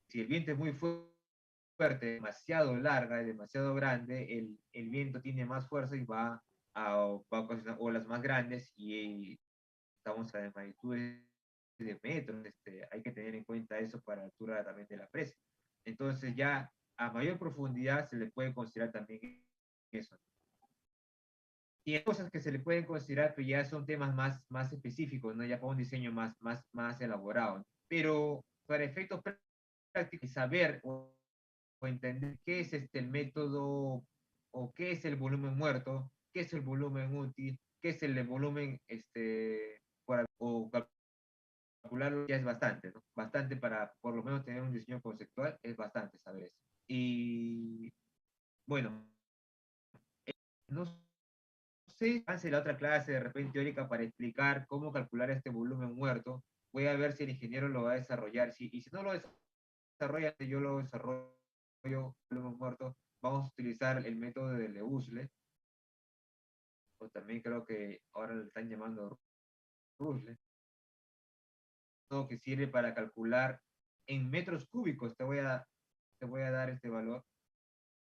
Si el viento es muy fuerte, demasiado larga, demasiado grande, el viento tiene más fuerza y va a ocasionar olas más grandes y estamos a magnitudes de metros, hay que tener en cuenta eso para la altura también de la presa. Entonces ya a mayor profundidad se le puede considerar también eso. Y hay cosas que se le pueden considerar, pero ya son temas más específicos, ¿no? Ya para un diseño más elaborado. Pero para efectos prácticos y saber o entender qué es el método o qué es el volumen muerto, qué es el volumen útil, qué es el volumen o calcularlo ya es bastante, ¿no? Bastante para por lo menos tener un diseño conceptual, es bastante saber eso. Y bueno, no sé, hace la otra clase de repente teórica para explicar cómo calcular este volumen muerto. Voy a ver si el ingeniero lo va a desarrollar. Y si no lo desarrolla, yo lo desarrollo, volumen muerto, vamos a utilizar el método de Leusle, o también creo que ahora lo están llamando Rusle, que sirve para calcular en metros cúbicos. Te voy a dar este valor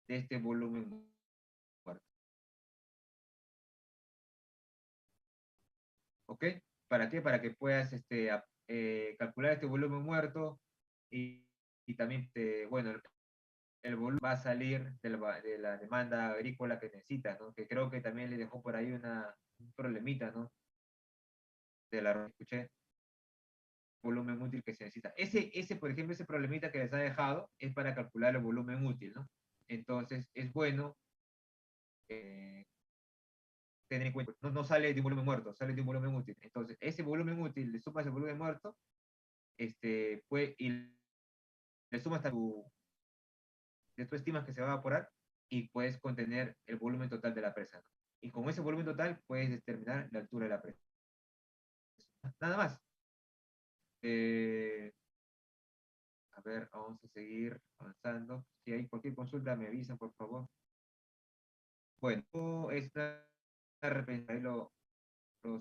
de este volumen muerto. ¿Ok? ¿Para qué? Para que puedas calcular este volumen muerto y también, bueno, el volumen va a salir de la demanda agrícola que necesitas, ¿no? Que creo que también le dejó por ahí un problemita, ¿no? De la escuché, volumen útil que se necesita. Por ejemplo, ese problemita que les ha dejado es para calcular el volumen útil, ¿no? Entonces, es bueno tener en cuenta, no sale de un volumen muerto, sale de un volumen útil. Entonces, ese volumen útil, le sumas el volumen muerto, y le sumas hasta de tu estimas que se va a evaporar y puedes contener el volumen total de la presa, ¿no? Y con ese volumen total puedes determinar la altura de la presa. Nada más. A ver, vamos a seguir avanzando. Si hay cualquier consulta, me avisan, por favor. Bueno, ahí lo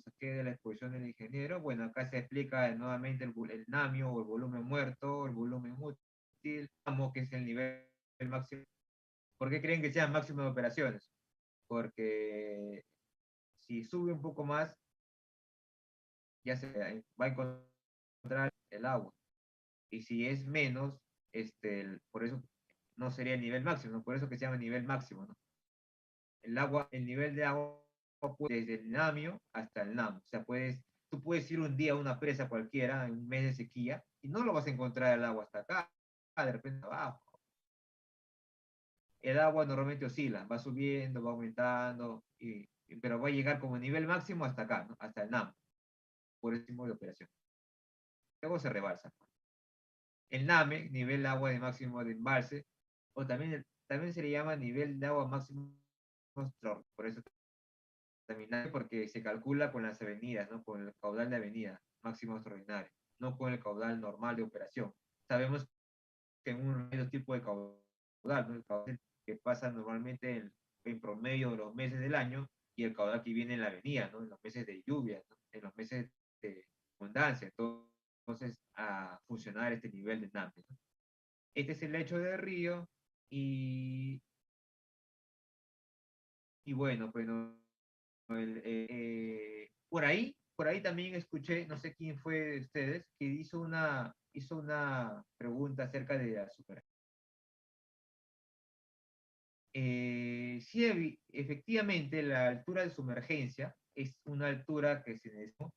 saqué de la exposición del ingeniero. Bueno, acá se explica nuevamente el NAMIO o el volumen muerto, el volumen útil, que es el nivel máximo. ¿Por qué creen que sea máximo de operaciones? Porque si sube un poco más, ya se va a encontrar el agua. Y si es menos, por eso no sería el nivel máximo, ¿no? Por eso que se llama nivel máximo, ¿no? El nivel de agua desde el NAMIO hasta el NAM. O sea, tú puedes ir un día a una presa cualquiera, en un mes de sequía, y no lo vas a encontrar el agua hasta acá, de repente abajo. El agua normalmente oscila, va subiendo, va aumentando, pero va a llegar como nivel máximo hasta acá, ¿no? Hasta el NAM, por el tipo de operación. Luego se rebalsa. El NAME, nivel de agua de máximo de embalse, o también se le llama nivel de agua máximo, por eso también, porque se calcula con las avenidas, ¿no? Con el caudal de avenida máximo extraordinario, no con el caudal normal de operación. Sabemos que en un tipo de caudal, ¿no? El caudal que pasa normalmente en promedio de los meses del año y el caudal que viene en la avenida, ¿no? En los meses de lluvia, ¿no? En los meses de abundancia. Entonces, a funcionar este nivel de NAME, ¿no? Este es el lecho de río y, y bueno, pues no, por ahí también escuché, no sé quién fue de ustedes, que hizo una pregunta acerca de la super. Sí, efectivamente, la altura de sumergencia es una altura que se necesita.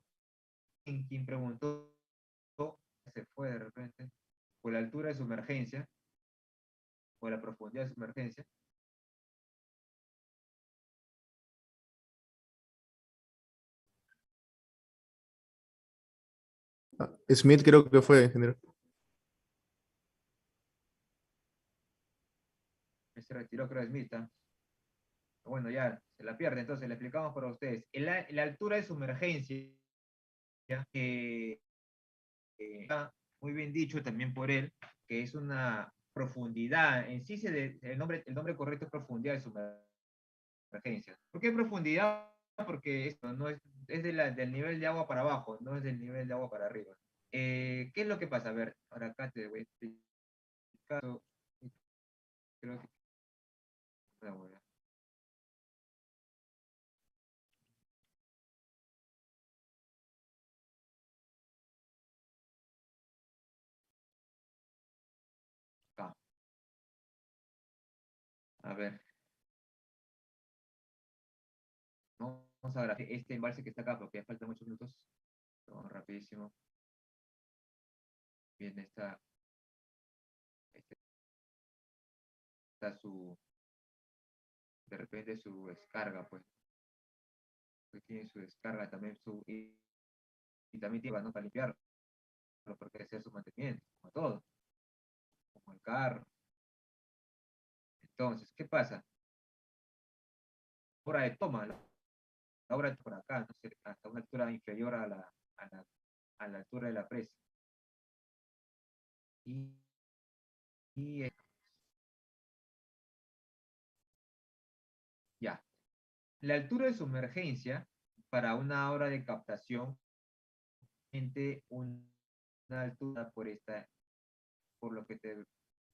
En quien preguntó, se fue de repente, por la altura de sumergencia, o la profundidad de sumergencia.
Smith creo que fue, ingeniero.
Se retiró, creo, Smith. Bueno, ya se la pierde, entonces le explicamos para ustedes. La altura de sumergencia, está muy bien dicho también por él, que es una profundidad. En sí, el nombre correcto es profundidad de sumergencia. ¿Por qué profundidad? Porque esto no es del nivel de agua para abajo, no es del nivel de agua para arriba. ¿Qué es lo que pasa? A ver, ahora acá te voy a explicar. Creo que... Acá. A ver. Vamos a ver este embalse que está acá, porque ya faltan muchos minutos. Vamos rapidísimo. Bien, está su, de repente su descarga, pues tiene su descarga también, y también tiene, ¿no? Para limpiarlo, porque hacer su mantenimiento, como todo, como el carro. Entonces, ¿qué pasa? Hora de toma, la hora de por acá, no sé, hasta una altura inferior a la altura de la presa. Y, y ya. La altura de sumergencia para una hora de captación, una altura por lo que te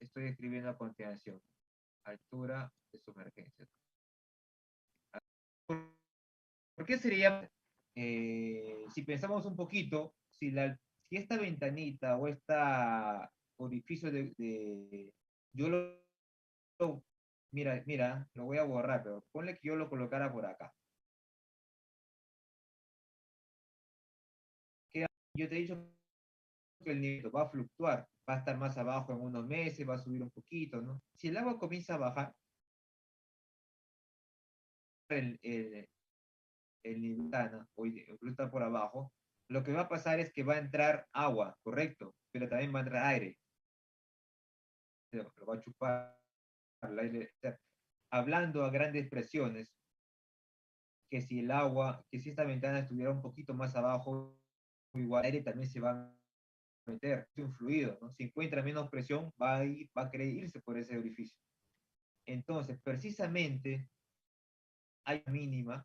estoy escribiendo a continuación. Altura de sumergencia. ¿Por qué sería, si pensamos un poquito, si esta ventanita o esta orificio yo mira, lo voy a borrar, pero ponle que yo lo colocara por acá. Yo te he dicho que el nivel va a fluctuar, va a estar más abajo en unos meses, va a subir un poquito, ¿no? Si el agua comienza a bajar, el nivel o está por abajo, lo que va a pasar es que va a entrar agua, correcto, pero también va a entrar aire. Lo va a chupar el aire. O sea, hablando a grandes presiones, que si esta ventana estuviera un poquito más abajo, igual el aire también se va a meter, es un fluido, ¿no? Si encuentra menos presión, va a querer irse por ese orificio. Entonces, precisamente, hay mínima,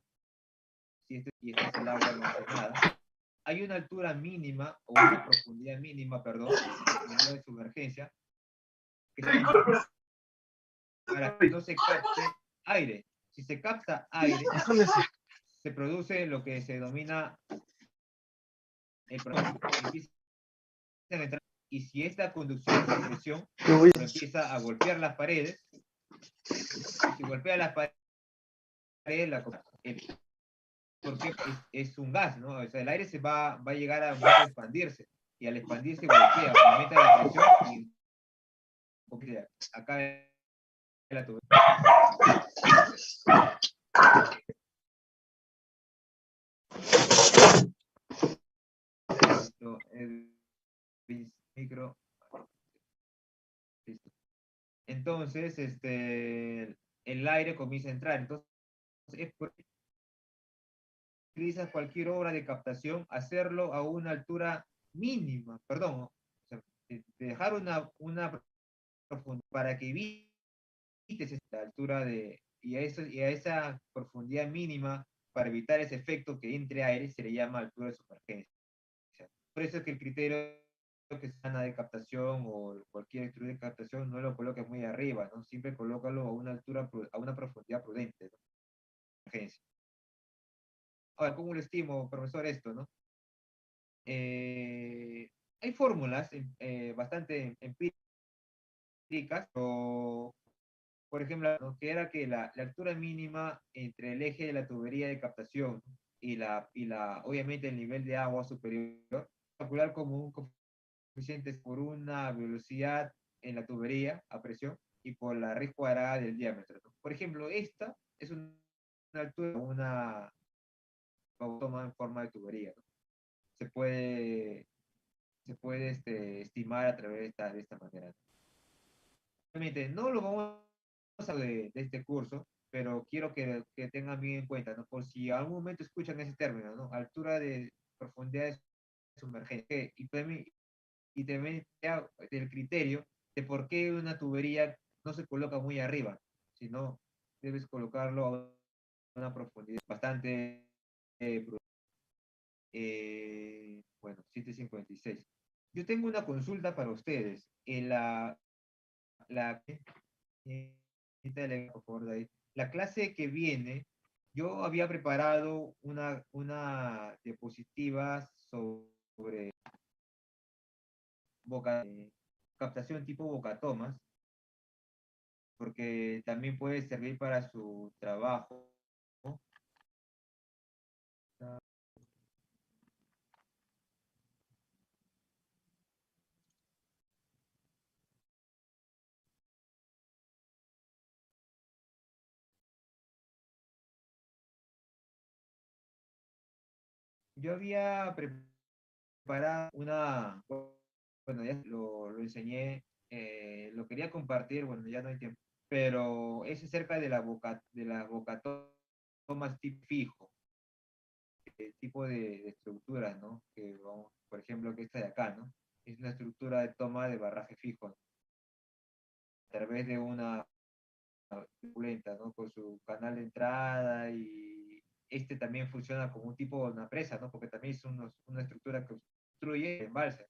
y este es el agua almacenada, hay una altura mínima, o una profundidad mínima, perdón, profundidad de sumergencia, para que no se capte aire. Si se capta aire, se produce lo que se denomina el problema. Y si esta conducción de presión empieza a golpear las paredes, si golpea las paredes, porque es un gas, ¿no? O sea, el aire va a llegar a expandirse, y al expandirse golpea, aumenta la presión y acá la tubería. Listo, el micro. Listo. Entonces, el aire comienza a entrar. Entonces, es por utilizas cualquier obra de captación, hacerlo a una altura mínima, perdón, o sea, de dejar una profundidad para que evites esta altura y a esa profundidad mínima, para evitar ese efecto que entre aire, se le llama altura de sumergencia. Por eso es que el criterio que sana de captación o cualquier estudio de captación no lo coloques muy arriba, ¿no? Siempre colócalo a una altura, a una profundidad prudente, ¿no? Ahora, ¿cómo lo estimo, profesor, esto, no? Hay fórmulas bastante empíricas, por ejemplo, ¿no? Que era que la altura mínima entre el eje de la tubería de captación y obviamente el nivel de agua superior, calcular como un coeficiente por una velocidad en la tubería a presión y por la raíz cuadrada del diámetro, ¿no? Por ejemplo, esta es una altura, una toma en forma de tubería, ¿no? Se puede estimar a través de esta manera. Obviamente, no lo vamos a de este curso, pero quiero que tengan bien en cuenta, ¿no? Por si a algún momento escuchan ese término, ¿no? Altura de profundidad de sumergencia. Y también del criterio de por qué una tubería no se coloca muy arriba, sino debes colocarlo a una profundidad bastante bueno, 7:56. Yo tengo una consulta para ustedes. En por favor, David. La clase que viene, yo había preparado una diapositiva sobre captación tipo bocatomas, porque también puede servir para su trabajo. yo había preparado una, bueno, ya lo enseñé, lo quería compartir, bueno, ya no hay tiempo, pero es acerca de las vocatomas tipo fijo, tipo de estructuras, ¿no? Que vamos, por ejemplo, que esta de acá, ¿no? Es una estructura de toma de barraje fijo, ¿no? A través de una turbulenta, ¿no? Con su canal de entrada y este también funciona como un tipo de una presa, ¿no? Porque también es una estructura que obstruye el embalse.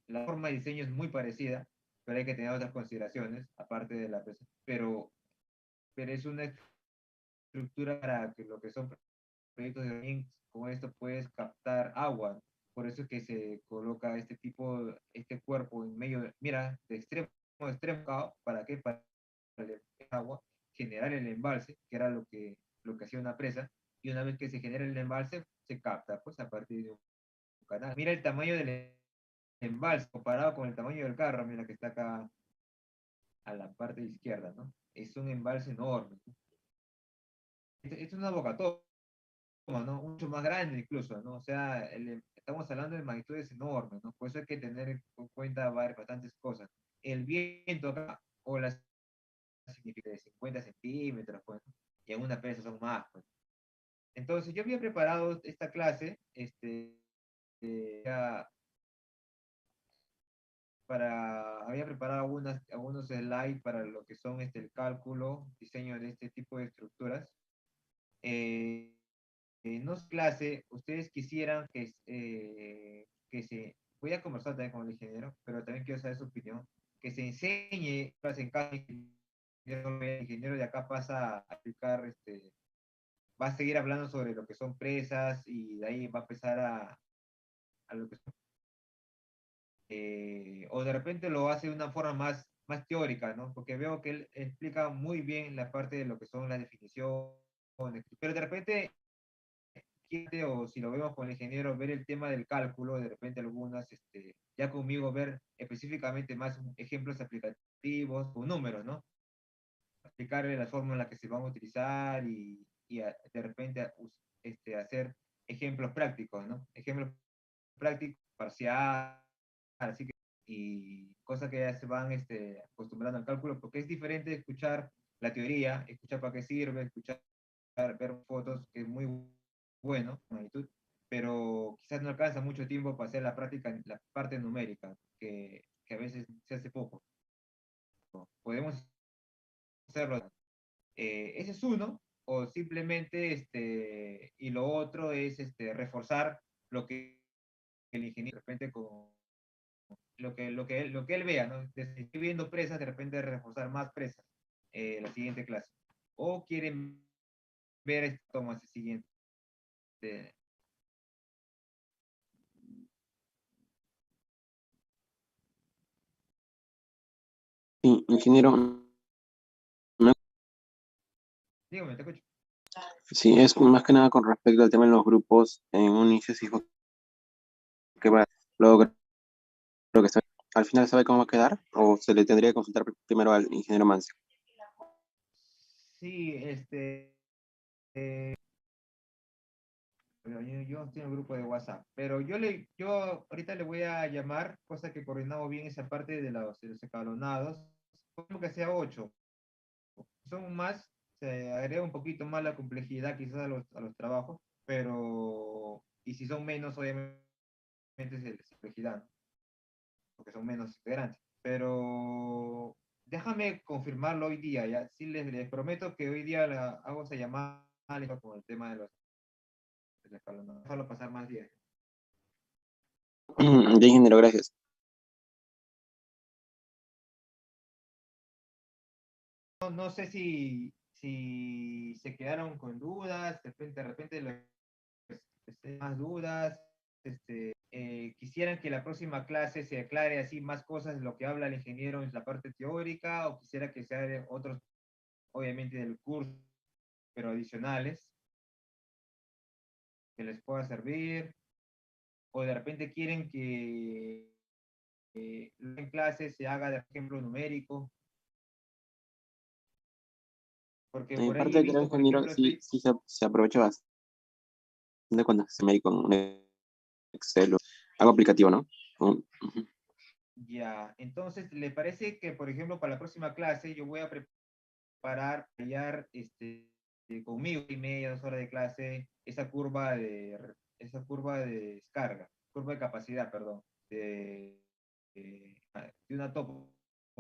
La forma de diseño es muy parecida, pero hay que tener otras consideraciones, aparte de la presa. Pero es una estructura para que lo que son proyectos de ring, con esto puedes captar agua. Por eso es que se coloca este cuerpo en medio, mira, de extremo a extremo, ¿para qué? Para el agua, generar el embalse, que era lo que hacía una presa, y una vez que se genera el embalse, se capta, pues a partir de un canal. Mira el tamaño del embalse comparado con el tamaño del carro, mira que está acá a la parte izquierda, ¿no? Es un embalse enorme. Esto es una bocatoma, ¿no? Mucho más grande incluso, ¿no? O sea, estamos hablando de magnitudes enormes, ¿no? Por eso hay que tener en cuenta bastantes cosas. El viento acá, o la significa de 50 centímetros, pues, ¿no? Y en una presa son más, pues. Entonces, yo había preparado esta clase, ya había preparado algunos slides para lo que son el cálculo, diseño de este tipo de estructuras. No es clase, ustedes quisieran voy a conversar también con el ingeniero, pero también quiero saber su opinión, que se enseñe, en cada el ingeniero de acá pasa a aplicar, va a seguir hablando sobre lo que son presas y de ahí va a empezar a lo que son, o de repente lo hace de una forma más teórica, ¿no? Porque veo que él explica muy bien la parte de lo que son las definiciones, pero de repente o si lo vemos con el ingeniero, ver el tema del cálculo, de repente algunas, ya conmigo ver específicamente más ejemplos aplicativos o números, ¿no? Explicarle la forma en la que se van a utilizar de repente hacer ejemplos prácticos, ¿no? Ejemplos prácticos, parciales, así que, y cosas que ya se van acostumbrando al cálculo, porque es diferente escuchar la teoría, escuchar para qué sirve, escuchar, ver fotos, que es muy bueno, magnitud, pero quizás no alcanza mucho tiempo para hacer la práctica, la parte numérica, que a veces se hace poco. Podemos hacerlo. Ese es uno, o simplemente, y lo otro es reforzar lo que el ingeniero, de repente, con lo que él vea, ¿no? Si estoy viendo presas, de repente reforzar más presas la siguiente clase. O quieren ver esto como el siguiente.
Sí, ingeniero,
Dígame, te escucho.
sí, es más que nada con respecto al tema de los grupos. En un inicio se dijo que va, luego creo que al final sabe cómo va a quedar, o se le tendría que consultar primero al ingeniero Mancio.
Sí, yo estoy en el grupo de WhatsApp, pero yo ahorita le voy a llamar, cosa que coordinamos bien esa parte de los escalonados, como que sea 8. Son más, se agrega un poquito más la complejidad quizás a los trabajos, pero, y si son menos, obviamente es complejidad, ¿no? Porque son menos integrantes. Pero déjame confirmarlo hoy día, ya. Sí, les prometo que hoy día hago esa llamada con el tema de los escalonados. Déjalo pasar más días.
Ya, ingeniero, gracias.
No sé si se quedaron con dudas, de repente más dudas, quisieran que la próxima clase se aclare así más cosas de lo que habla el ingeniero en la parte teórica, o quisiera que se hagan otros, obviamente, del curso, pero adicionales, que les pueda servir, o de repente quieren que en clase se haga de ejemplo numérico, porque
En
por ahí he
parte creo,
visto, por
ingeniero,
ejemplo,
sí, se aprovecha de cuando se me con un Excel o algo aplicativo, ¿no? Ujú.
Ya, entonces, ¿le parece que, por ejemplo, para la próxima clase yo voy a preparar, hallar, conmigo, y media, 2 horas de clase, esa curva de descarga, curva de capacidad, perdón, de una topo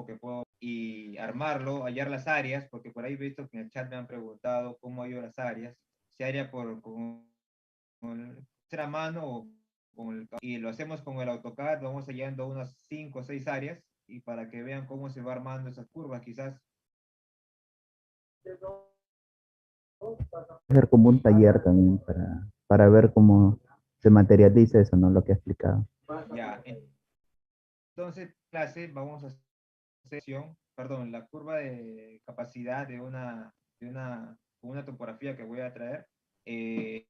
que puedo, y armarlo, hallar las áreas, porque por ahí he visto que en el chat me han preguntado cómo hallo las áreas, si área será a mano o y lo hacemos con el AutoCAD, vamos hallando unas 5 o 6 áreas, y para que vean cómo se va armando esas curvas, quizás.
Hacer como un taller también para ver cómo se materializa eso, ¿no? Lo que ha explicado.
Ya, entonces, clase, vamos a hacer perdón, la curva de capacidad una topografía que voy a traer, de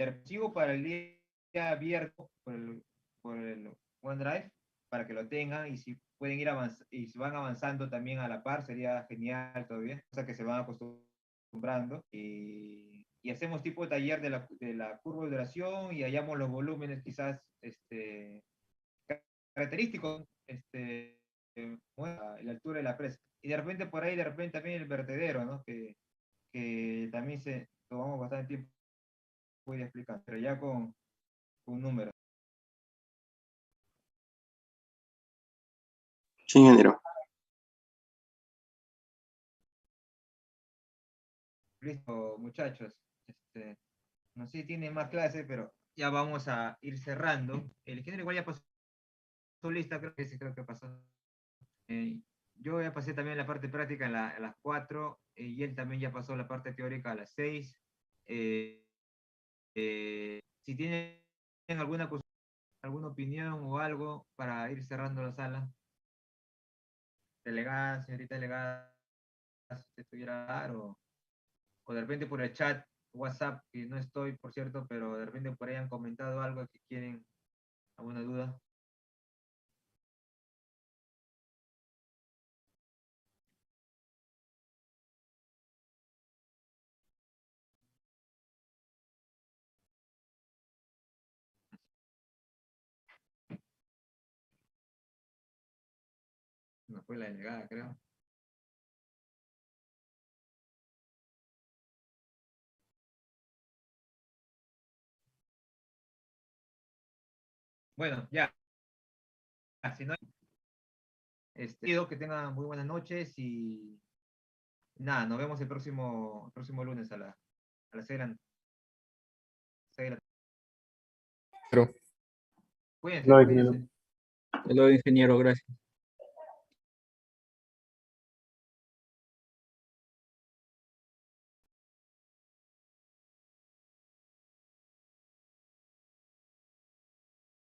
archivo para el día abierto por el OneDrive, para que lo tengan, y si pueden ir y si van avanzando también a la par, sería genial todavía, o sea que se van acostumbrando, y hacemos tipo de taller de la curva de duración, y hallamos los volúmenes quizás característicos, la altura de la presa, y de repente por ahí, de repente también el vertedero, ¿no? Que también tomamos bastante tiempo voy a explicar, pero ya con números.
Sí, ingeniero.
Listo, muchachos. No sé si tienen más clases, pero ya vamos a ir cerrando. El ingeniero igual ya pasó lista, creo que pasó. Yo ya pasé también la parte práctica a las 4, y él también ya pasó la parte teórica a las 6. Si tienen alguna opinión o algo para ir cerrando la sala. Delegada, señorita delegada, si usted estuviera a dar, o de repente por el chat, WhatsApp, que no estoy, por cierto, pero de repente por ahí han comentado algo que quieren, alguna duda. No fue la delegada, creo. Bueno, ya. Si no, pido que tengan muy buenas noches, y nada, nos vemos el próximo lunes a las 6 de la 6 de la
Pero,
Cuídense,
No,
cuídense.
ingeniero. Hasta luego, ingeniero, gracias.